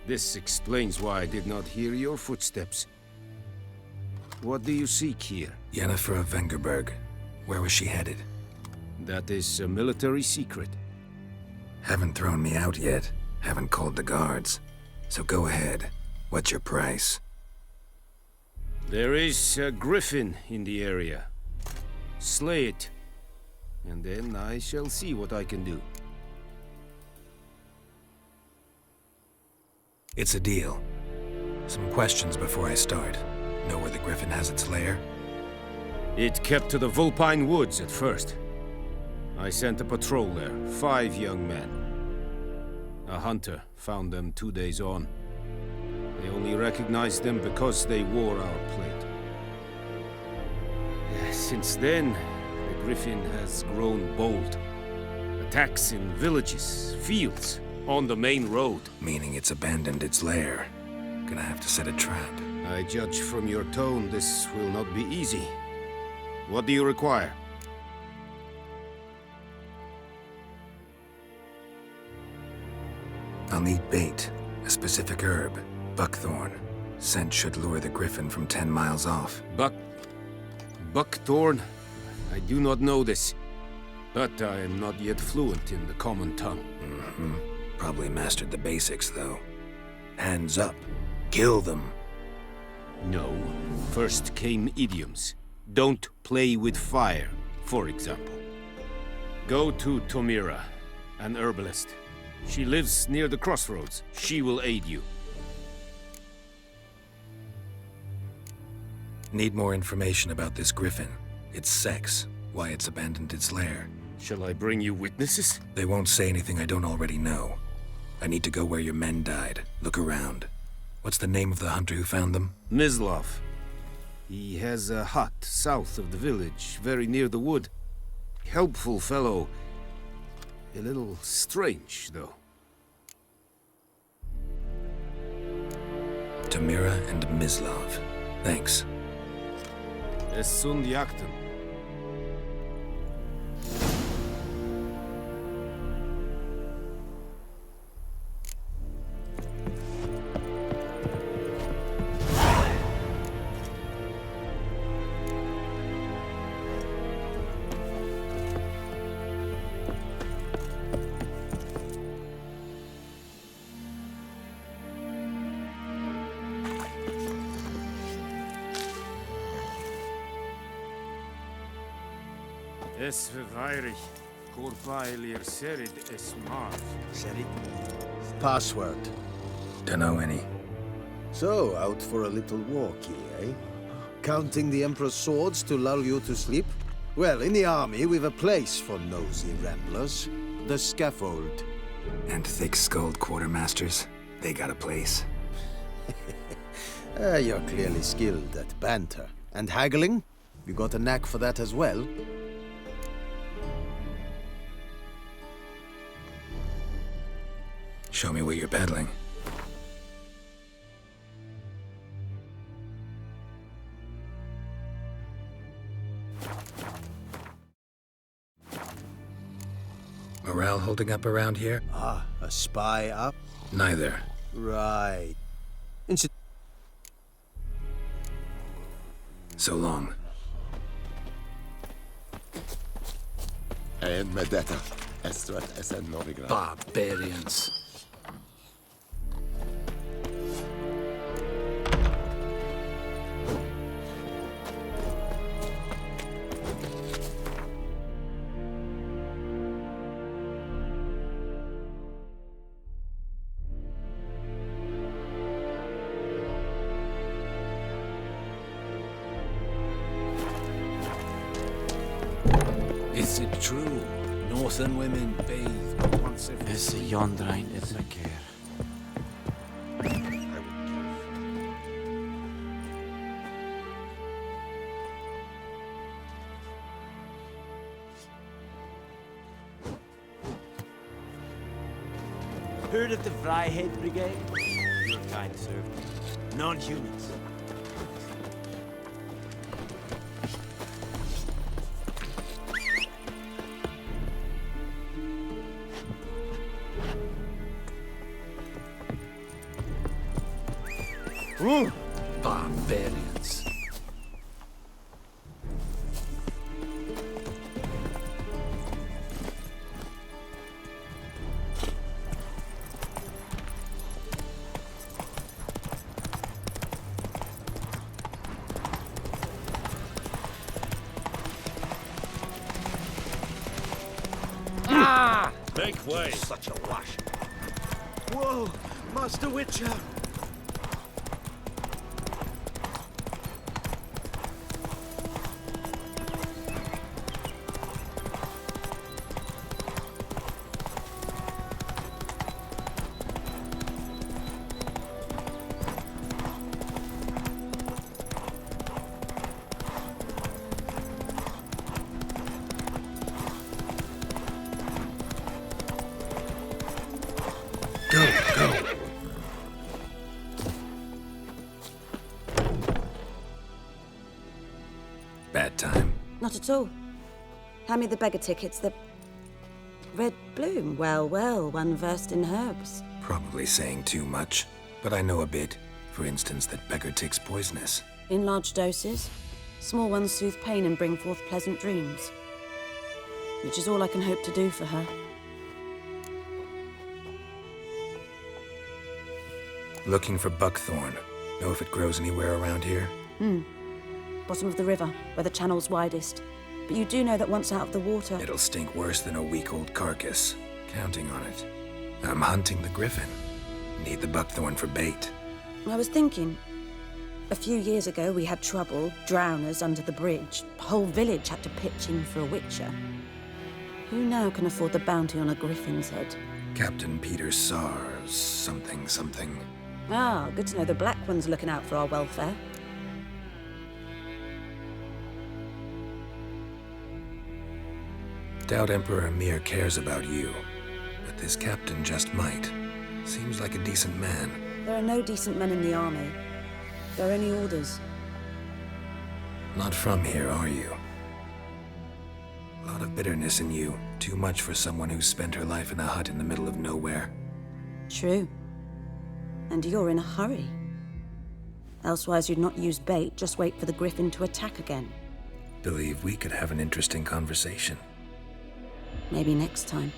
S: This explains why I did not hear your footsteps. What do you seek here?
B: Yennefer of Vengerberg. Where was she headed?
S: That is a military secret.
B: Haven't thrown me out yet. Haven't called the guards. So go ahead. What's your price?
S: There is a griffin in the area. Slay it. And then I shall see what I can do.
B: It's a deal. Some questions before I start. Know where the griffin has its lair?
S: It kept to the Vulpine Woods at first. I sent a patrol there, 5 young men. A hunter found them 2 days on. They only recognized them because they wore our plate. Since then, the griffin has grown bold. Attacks in villages, fields, on the main road.
B: Meaning it's abandoned its lair. Gonna have to set a trap.
S: I judge from your tone this will not be easy. What do you require?
B: I'll need bait. A specific herb, buckthorn. Scent should lure the griffin from 10 miles off.
S: Buckthorn? I do not know this. But I am not yet fluent in the common tongue.
B: Probably mastered the basics, though. Hands up. Kill them.
S: No. First came idioms. Don't play with fire, for example. Go to Tomira, an herbalist. She lives near the crossroads. She will aid you.
B: Need more information about this griffin. Its sex, why it's abandoned its lair.
S: Shall I bring you witnesses?
B: They won't say anything I don't already know. I need to go where your men died. Look around. What's the name of the hunter who found them?
S: Mislav. He has a hut south of the village, very near the wood. Helpful fellow. A little strange, though.
B: Tomira and Mislav. Thanks.
S: Es sunt jagten. Es verweirig. Corpailir serid es marv.
Q: Serid?
A: Password.
B: Dunno any.
A: So, out for a little walkie, eh? Counting the Emperor's swords to lull you to sleep? Well, in the army, we've a place for nosy ramblers. The scaffold.
B: And thick-skulled quartermasters. They got a place.
A: You're clearly skilled at banter. And haggling? You got a knack for that as well?
B: Show me where you're peddling. Morale holding up around here?
A: Ah, a spy up?
B: Neither.
A: Right.
B: So long.
O: And Medetta, Estrat Essen Novigrad.
R: Barbarians.
N: Is it true? Northern women bathe once every
J: Is Yondrain is a care. Heard of the Vryhead Brigade? Your kind served. Non-humans.
R: Barbarians.
P: Make way!
Q: Such a wash.
F: Whoa! Master Witcher!
B: Bad time.
T: Not at all. Hand me the beggar tickets, the... Red Bloom. Well, well, one versed in herbs.
B: Probably saying too much, but I know a bit. For instance, that beggar tick's poisonous.
T: In large doses. Small ones soothe pain and bring forth pleasant dreams. Which is all I can hope to do for her.
B: Looking for buckthorn. Know if it grows anywhere around here?
T: Bottom of the river, where the channel's widest. But you do know that once out of the water...
B: It'll stink worse than a week-old carcass. Counting on it. I'm hunting the griffin. Need the buckthorn for bait.
T: I was thinking... A few years ago, we had trouble, drowners under the bridge. The whole village had to pitch in for a witcher. Who now can afford the bounty on a griffin's head?
B: Captain Peter Sars, something.
T: Ah, good to know the Black One's looking out for our welfare.
B: Doubt Emperor Emir cares about you, but this captain just might. Seems like a decent man.
T: There are no decent men in the army. There are only orders.
B: Not from here, are you? A lot of bitterness in you. Too much for someone who spent her life in a hut in the middle of nowhere.
T: True. And you're in a hurry. Elsewise you'd not use bait, just wait for the griffin to attack again.
B: Believe we could have an interesting conversation.
T: Maybe next time.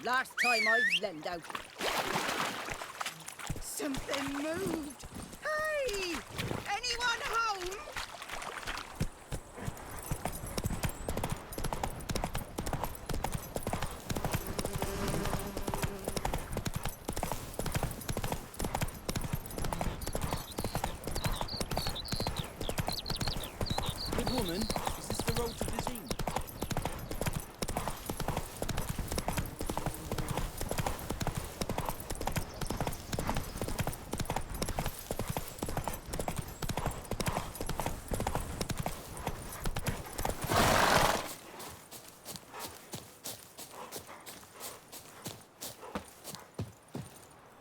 U: Last time I lend out. Something moved. Hey! Anyone home?
L: Good woman, is this the road to Vizine?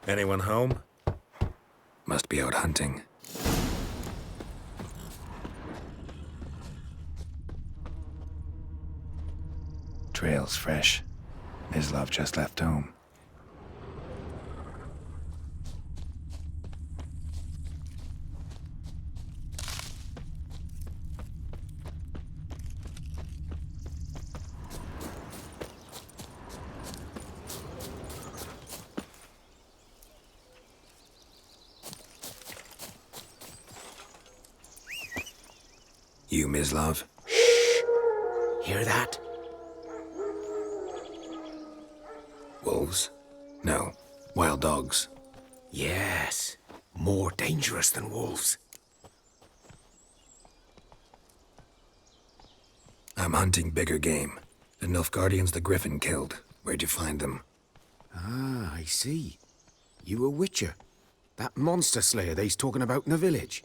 B: Anyone home? Must be out hunting. Trail's fresh. Mislav just left home. You, Mislav?
S: Hear that?
B: Wolves? No. Wild dogs.
S: Yes. More dangerous than wolves.
B: I'm hunting bigger game. The Nilfgaardians the Griffin killed. Where'd you find them?
S: Ah, I see. You a witcher. That monster slayer they's talking about in the village.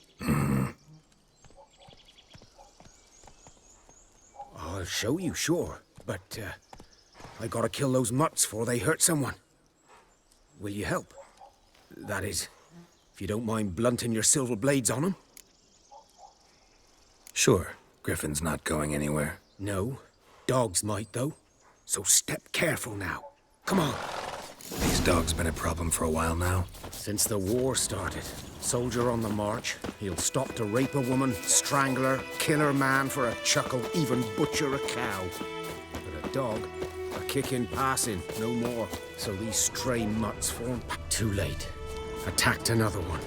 S: I'll show you, sure. But, I gotta kill those mutts before they hurt someone. Will you help? That is, if you don't mind blunting your silver blades on them.
B: Sure. Griffin's not going anywhere.
S: No. Dogs might, though. So step careful now. Come on.
B: These dogs been a problem for a while now?
S: Since the war started. Soldier on the march. He'll stop to rape a woman, strangle her, kill her man for a chuckle, even butcher a cow. But a dog, a kick in passing, no more. So these stray mutts form... Too late. Attacked another one.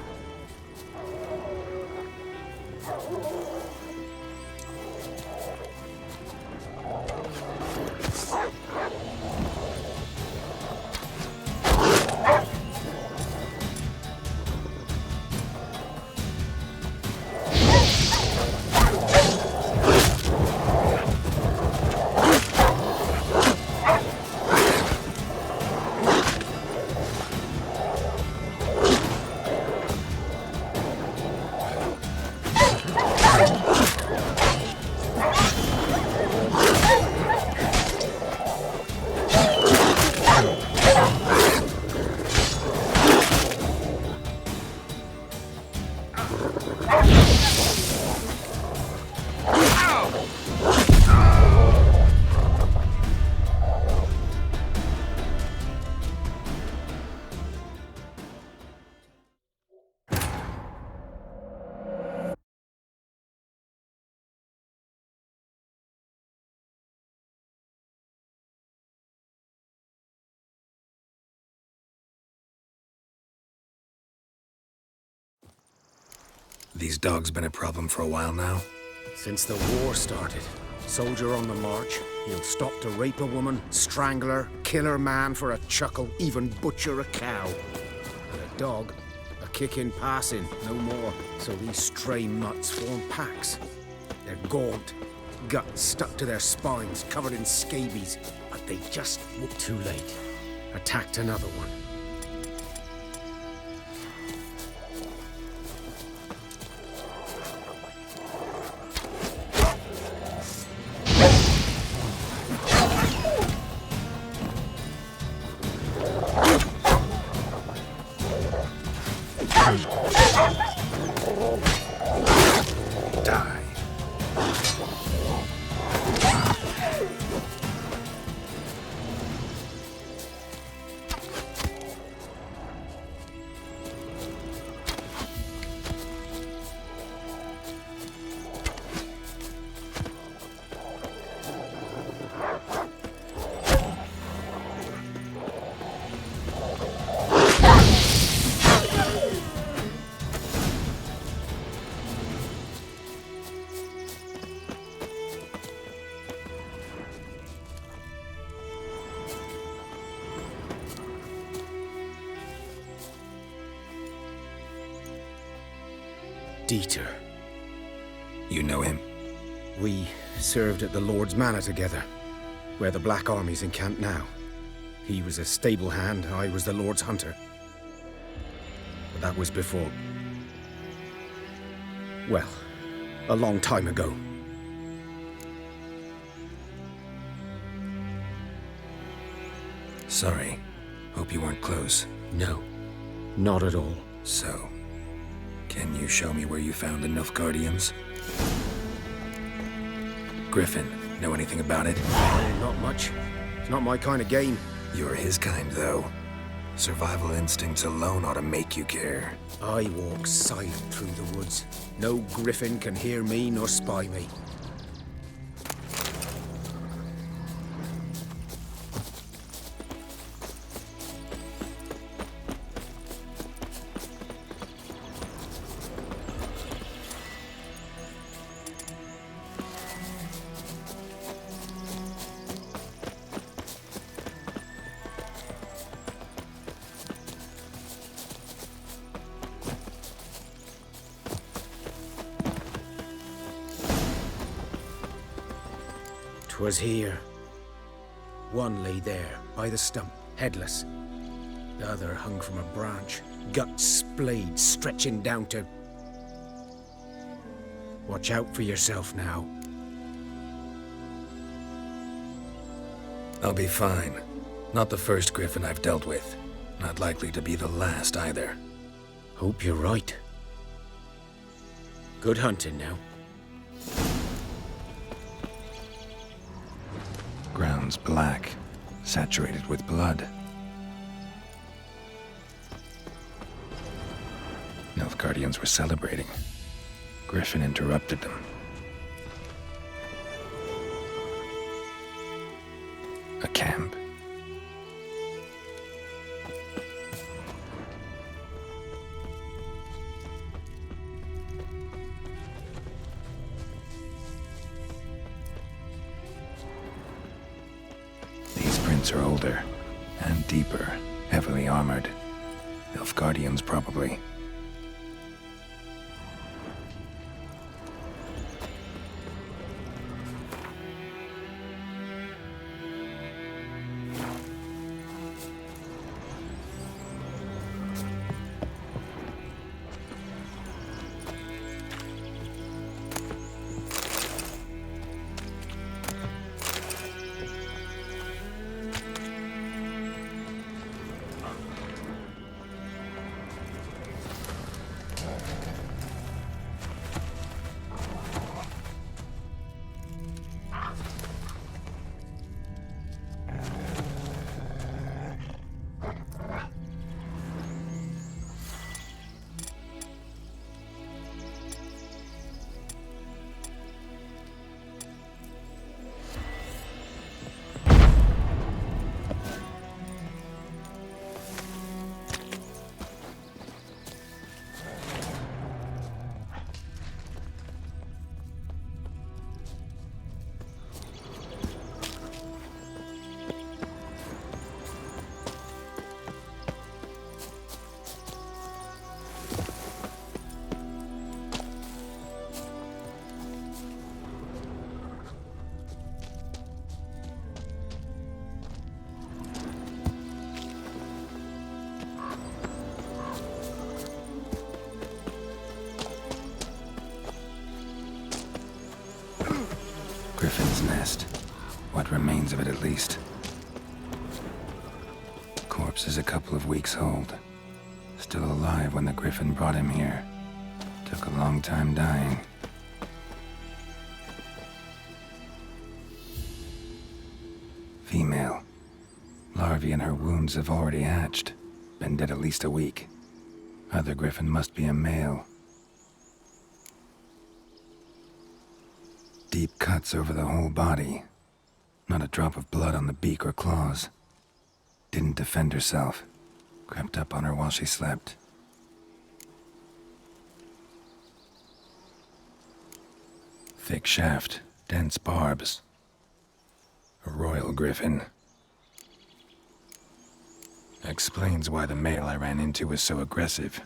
B: These dogs been a problem for a while now?
S: Since the war started. Soldier on the march. He'll stop to rape a woman, strangle her, kill her man for a chuckle, even butcher a cow. And a dog, a kick in passing, no more. So these stray mutts form packs. They're gaunt, guts stuck to their spines, covered in scabies. But they just were too late. Attacked another one. Dieter.
B: You know him?
S: We served at the Lord's Manor together, where the Black Army's encamped now. He was a stable hand, I was the Lord's hunter. But that was before... well, a long time ago.
B: Sorry. Hope you weren't close.
S: No, not at all.
B: So, can you show me where you found the Nilfgaardians? Griffin, know anything about it?
S: Not much. It's not my kind of game.
B: You're his kind, though. Survival instincts alone ought to make you care.
S: I walk silent through the woods. No griffin can hear me nor spy me.
F: 'Twas here. One lay there, by the stump, headless. The other hung from a branch, guts splayed, stretching down to... Watch out for yourself now.
B: I'll be fine. Not the first griffin I've dealt with. Not likely to be the last either.
F: Hope you're right. Good hunting now.
B: Ground's black, saturated with blood. Nilfgaardians were celebrating. Griffin interrupted them. A camp. These prints are older and deeper, heavily armored. Nilfgaardians, probably. Griffin's nest. What remains of it, at least. Corpse is a couple of weeks old. Still alive when the Griffin brought him here. Took a long time dying. Female. Larvae in her wounds have already hatched. Been dead at least a week. Other Griffin must be a male. Deep cuts over the whole body. Not a drop of blood on the beak or claws. Didn't defend herself. Crept up on her while she slept. Thick shaft, dense barbs. A royal griffin. Explains why the male I ran into was so aggressive.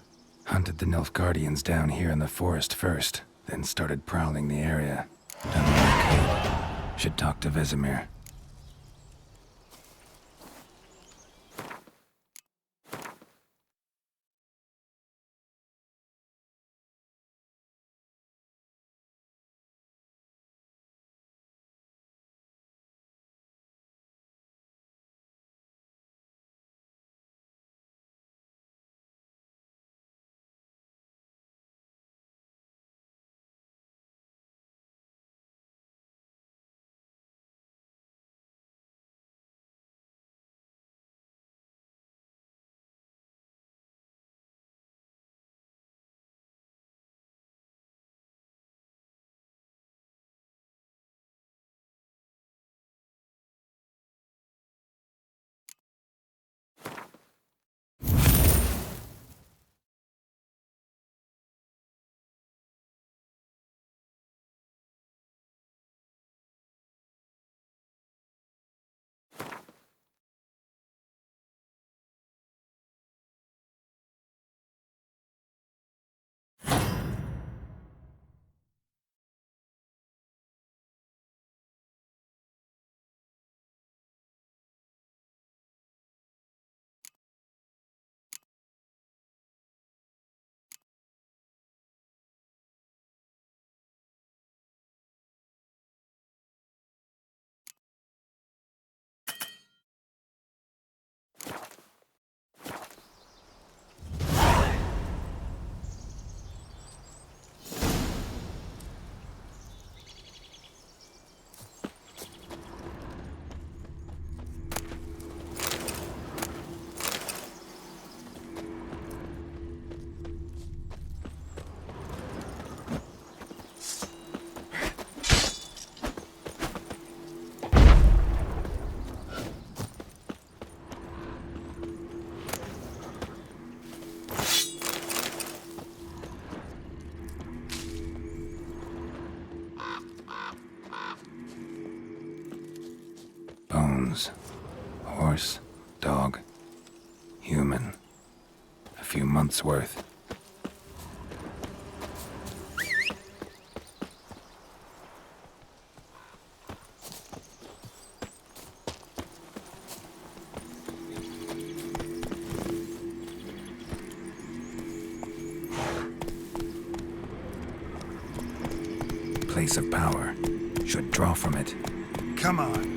B: Hunted the Nilfgaardians down here in the forest first, then started prowling the area. Done what I could. Should talk to Vesemir. bones. Horse, dog, human. A few months' worth. Place of power. Should draw from it.
D: Come on.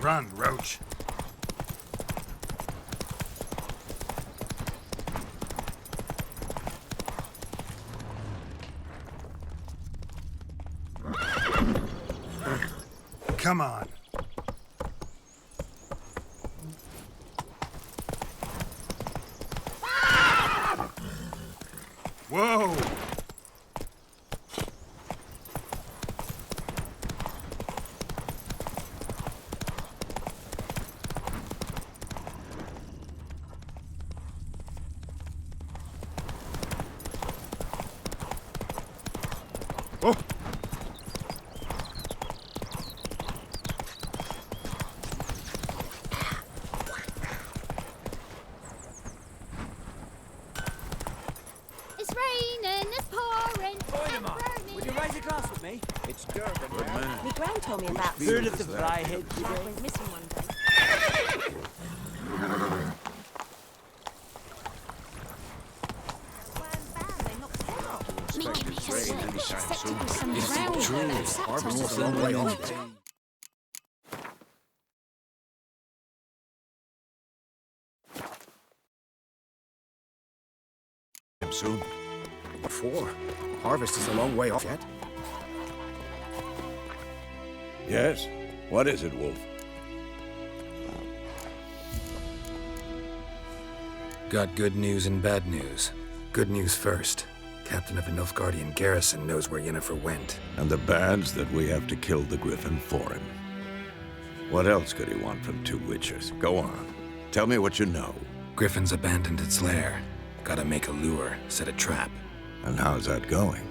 D: Run, Roach. Come on. Whoa! Whoa!
E: It's raining, it's pouring.
J: Would you raise a glass with me?
Q: It's Durban.
D: Good man.
G: My gran told me about
J: Heard of the flyhead
G: Lad went missing one day.
N: It's true. Harvest is a long way off.
D: Soon.
B: Before. Harvest is a long way off yet.
D: Yes? What is it, Wolf?
B: Got good news and bad news. Good news first. Captain of the Nilfgaardian garrison knows where Yennefer went.
D: And the bad's that we have to kill the Griffin for him. What else could he want from two witchers? Go on. Tell me what you know.
B: Griffin's abandoned its lair. Gotta make a lure, set a trap.
D: And how's that going?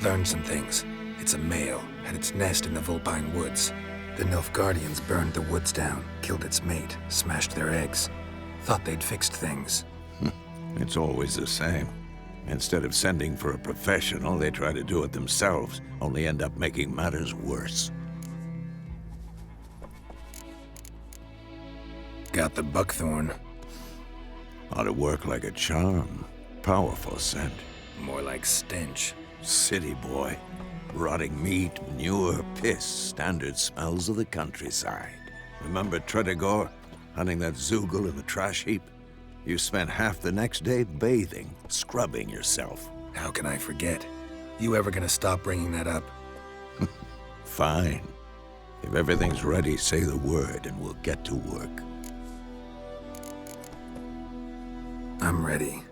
B: Learned some things. It's a male, had its nest in the Vulpine Woods. The Nilfgaardians burned the woods down, killed its mate, smashed their eggs. Thought they'd fixed things.
D: It's always the same. Instead of sending for a professional, they try to do it themselves, only end up making matters worse.
B: Got the buckthorn.
D: Ought to work like a charm. Powerful scent.
B: More like stench.
D: City boy. Rotting meat, manure, piss, standard smells of the countryside. Remember Tredegor? Hunting that Zoogle in the trash heap? You spent half the next day bathing, scrubbing yourself.
B: How can I forget? You ever gonna stop bringing that up?
D: Fine. If everything's ready, say the word and we'll get to work.
B: I'm ready.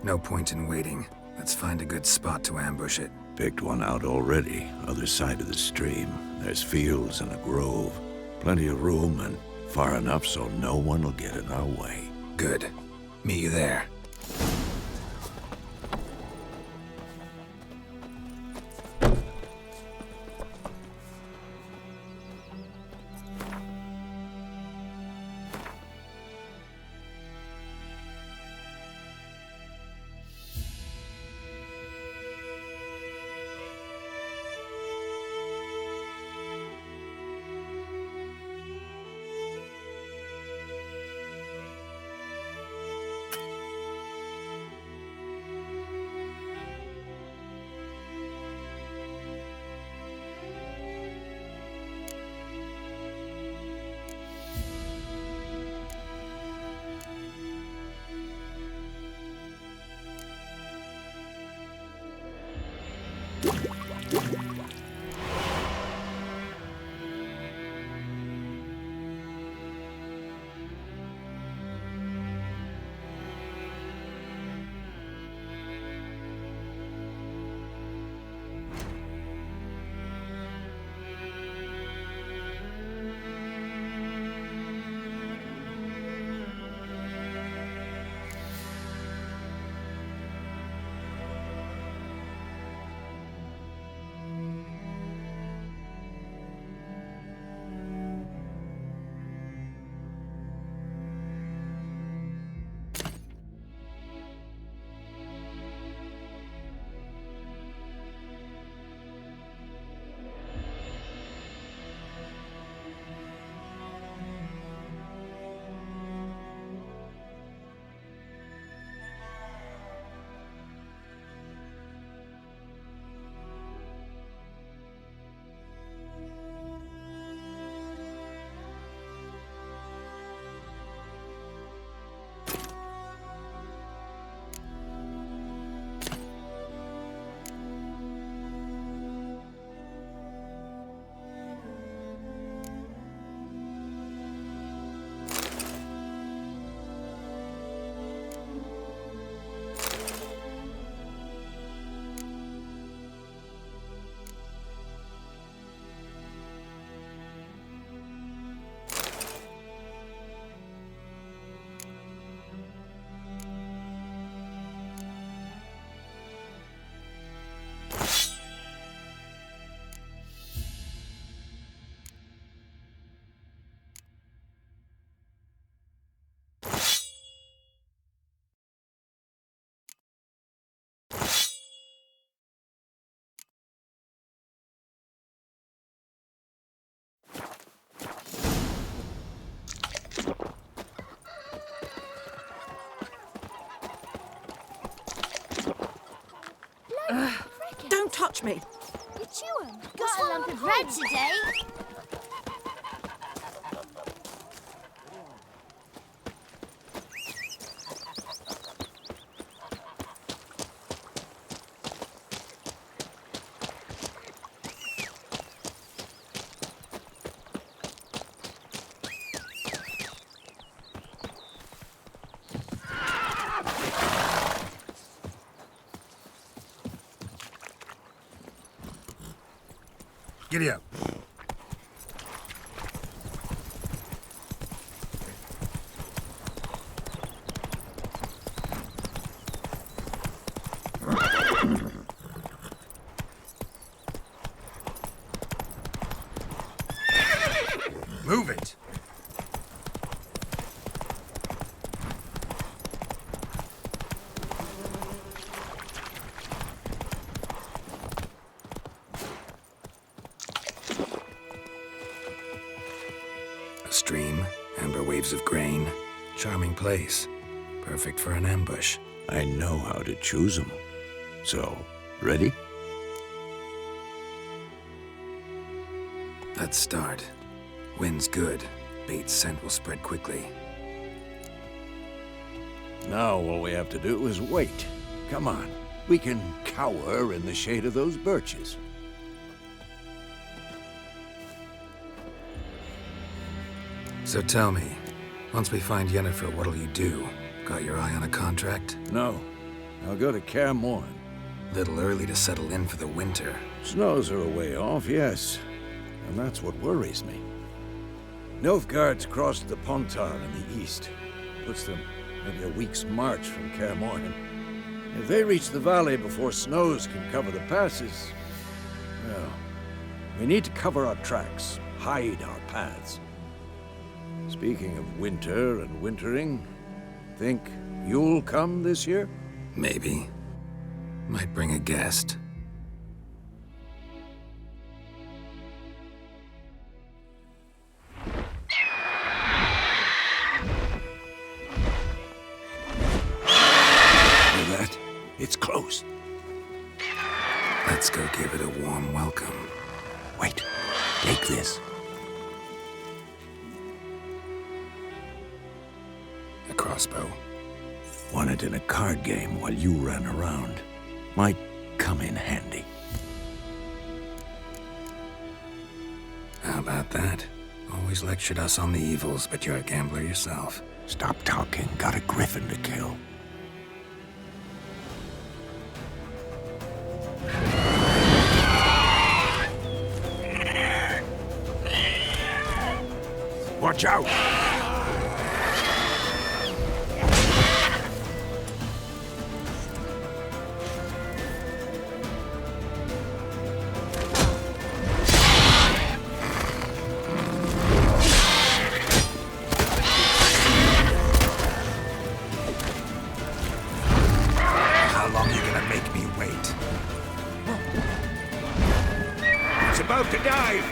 B: No point in waiting. Let's find a good spot to ambush it.
D: Picked one out already, other side of the stream. There's fields and a grove. Plenty of room and far enough so no one will get in our way.
B: Good. Meet you there.
T: touch me.
E: You chewing? Got a lump of bread today?
D: Giddy up. Move it.
B: A stream, amber waves of grain. Charming place. Perfect for an ambush.
D: I know how to choose them. So, ready?
B: Let's start. Wind's good. Bait's scent will spread quickly.
D: Now all we have to do is wait. Come on. We can cower in the shade of those birches.
B: So tell me, once we find Yennefer, what'll you do? Got your eye on a contract?
D: No. I'll go to Kaer Morhen.
B: Little early to settle in for the winter.
D: Snows are a way off, yes. And that's what worries me. Nilfgaard's crossed the Pontar in the east. Puts them maybe a week's march from Kaer Morhen. If they reach the valley before snows can cover the passes, well, we need to cover our tracks, hide our paths. Speaking of winter and wintering, think you'll come this year?
B: Maybe. Might bring a guest.
D: Hear that? It's close.
B: Let's go give it a warm welcome.
D: Wait, take this.
B: A crossbow.
D: Won it in a card game while you ran around. Might come in handy.
B: How about that? Always lectured us on the evils, but you're a gambler yourself.
D: Stop talking. Got a griffin to kill. Watch out! How long you gonna make me wait? It's about to dive!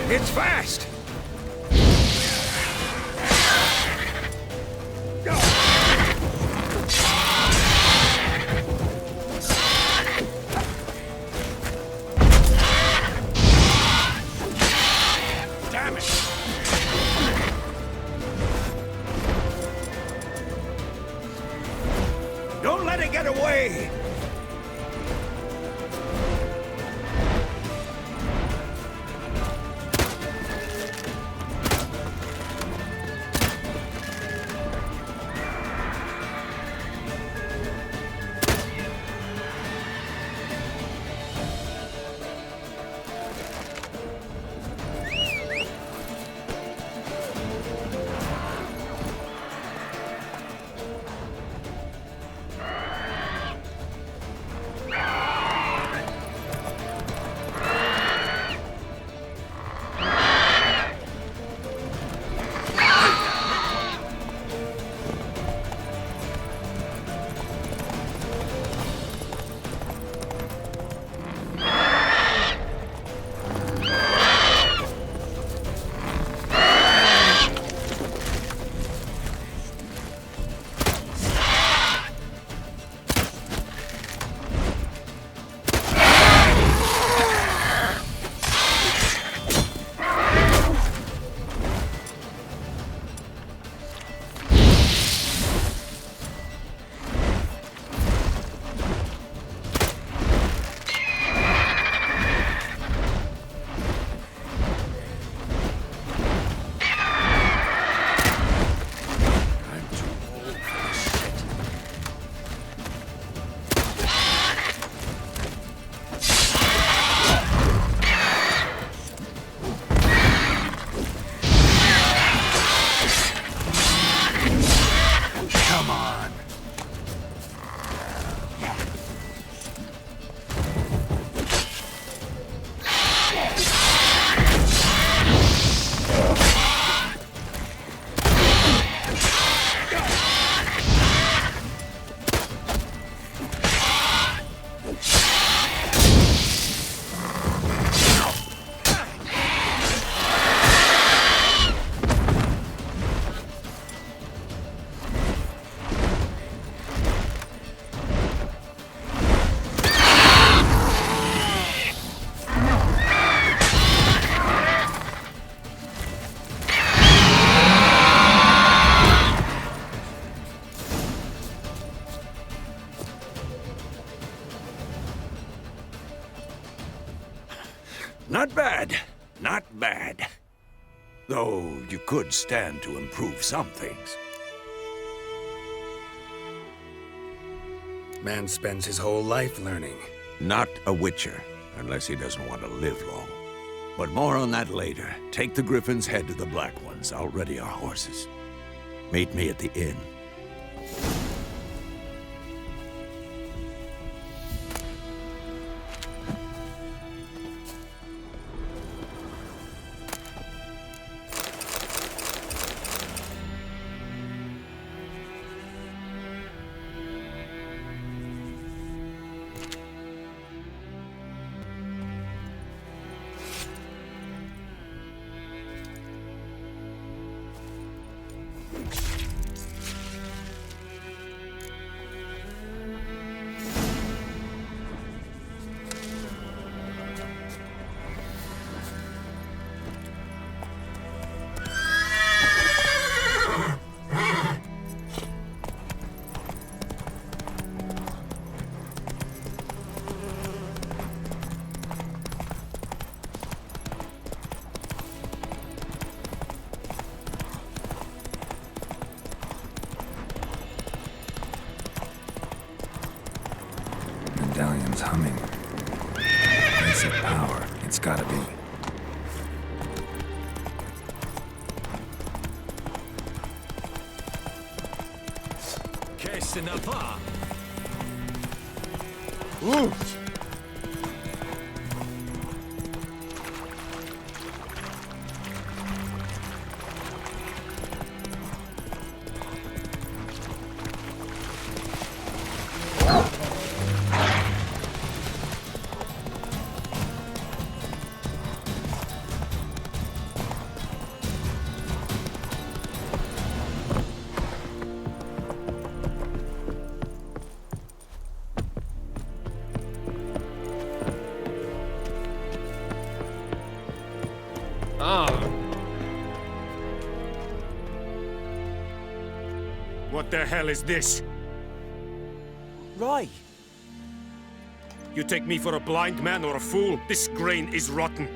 D: It's fast! Damn it! Don't let it get away! Though you could stand to improve some things.
B: Man spends his whole life learning.
D: Not a Witcher, unless he doesn't want to live long. But more on that later. Take the Griffin's head to the Black Ones. I'll ready our horses. Meet me at the inn.
B: Medallion's humming. Place of power. It's gotta be.
P: Qu'est-ce n'est pas?
S: What the hell is this?
J: Rai!
S: You take me for a blind man or a fool? This grain is rotten.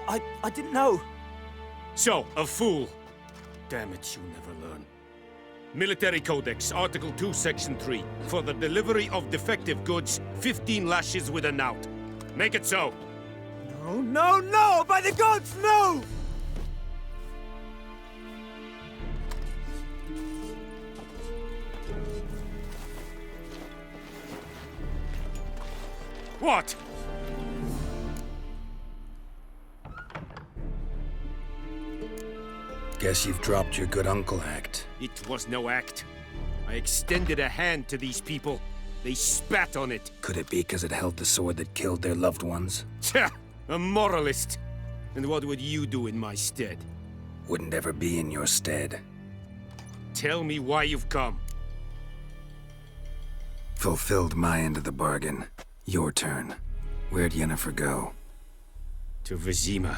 J: I didn't know.
S: So, a fool. Damn it, you never learn. Military Codex, Article 2, Section 3. For the delivery of defective goods, 15 lashes with a knout. Make it so.
J: No, no, no! By the gods, no!
S: What?
B: Guess you've dropped your good uncle act.
S: It was no act. I extended a hand to these people. They spat on it.
B: Could it be because it held the sword that killed their loved ones?
S: Tja! A moralist. And what would you do in my stead?
B: Wouldn't ever be in your stead.
S: Tell me why you've come.
B: Fulfilled my end of the bargain. Your turn. Where'd Yennefer go?
S: To Vizima.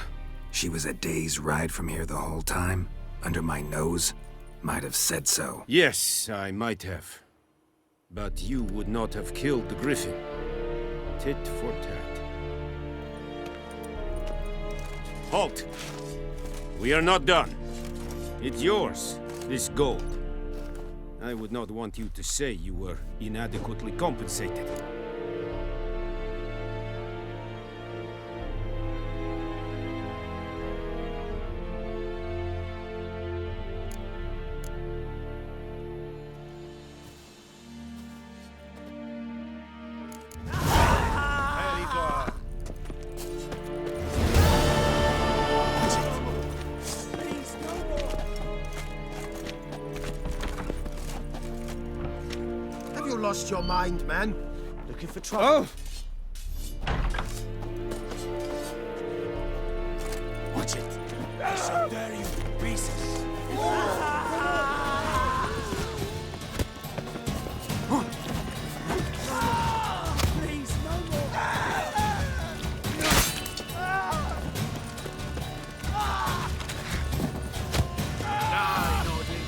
B: She was a day's ride from here the whole time? Under my nose? Might have said so.
S: Yes, I might have. But you would not have killed the Griffin. Tit for tat. Halt! We are not done. It's yours, this gold. I would not want you to say you were inadequately compensated.
C: Lost your mind, man.
J: Looking for trouble.
C: Watch it. I shall tear you to pieces. Please, no more. Die, Nodi.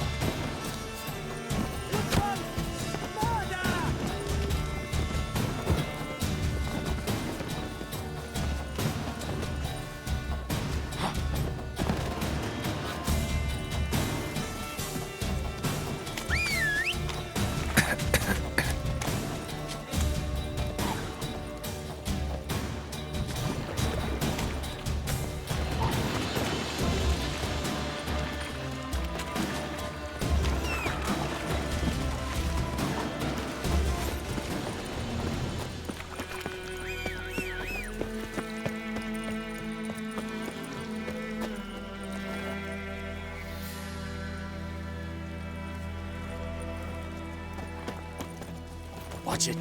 C: Watch it.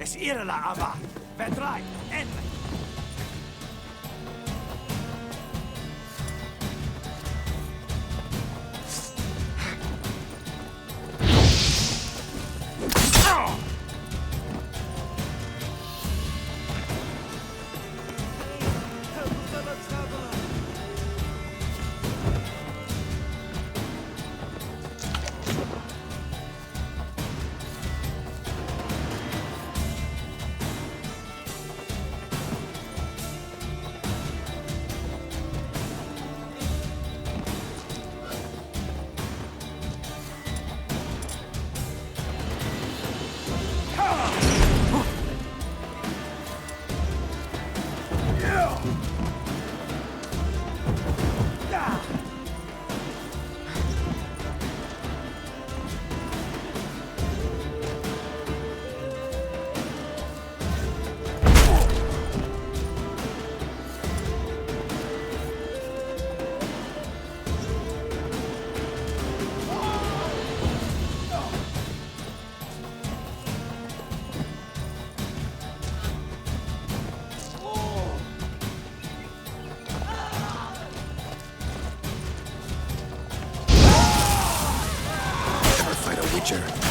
C: Es ihre la Ava. Vertreib. Endlich.
B: Witcher.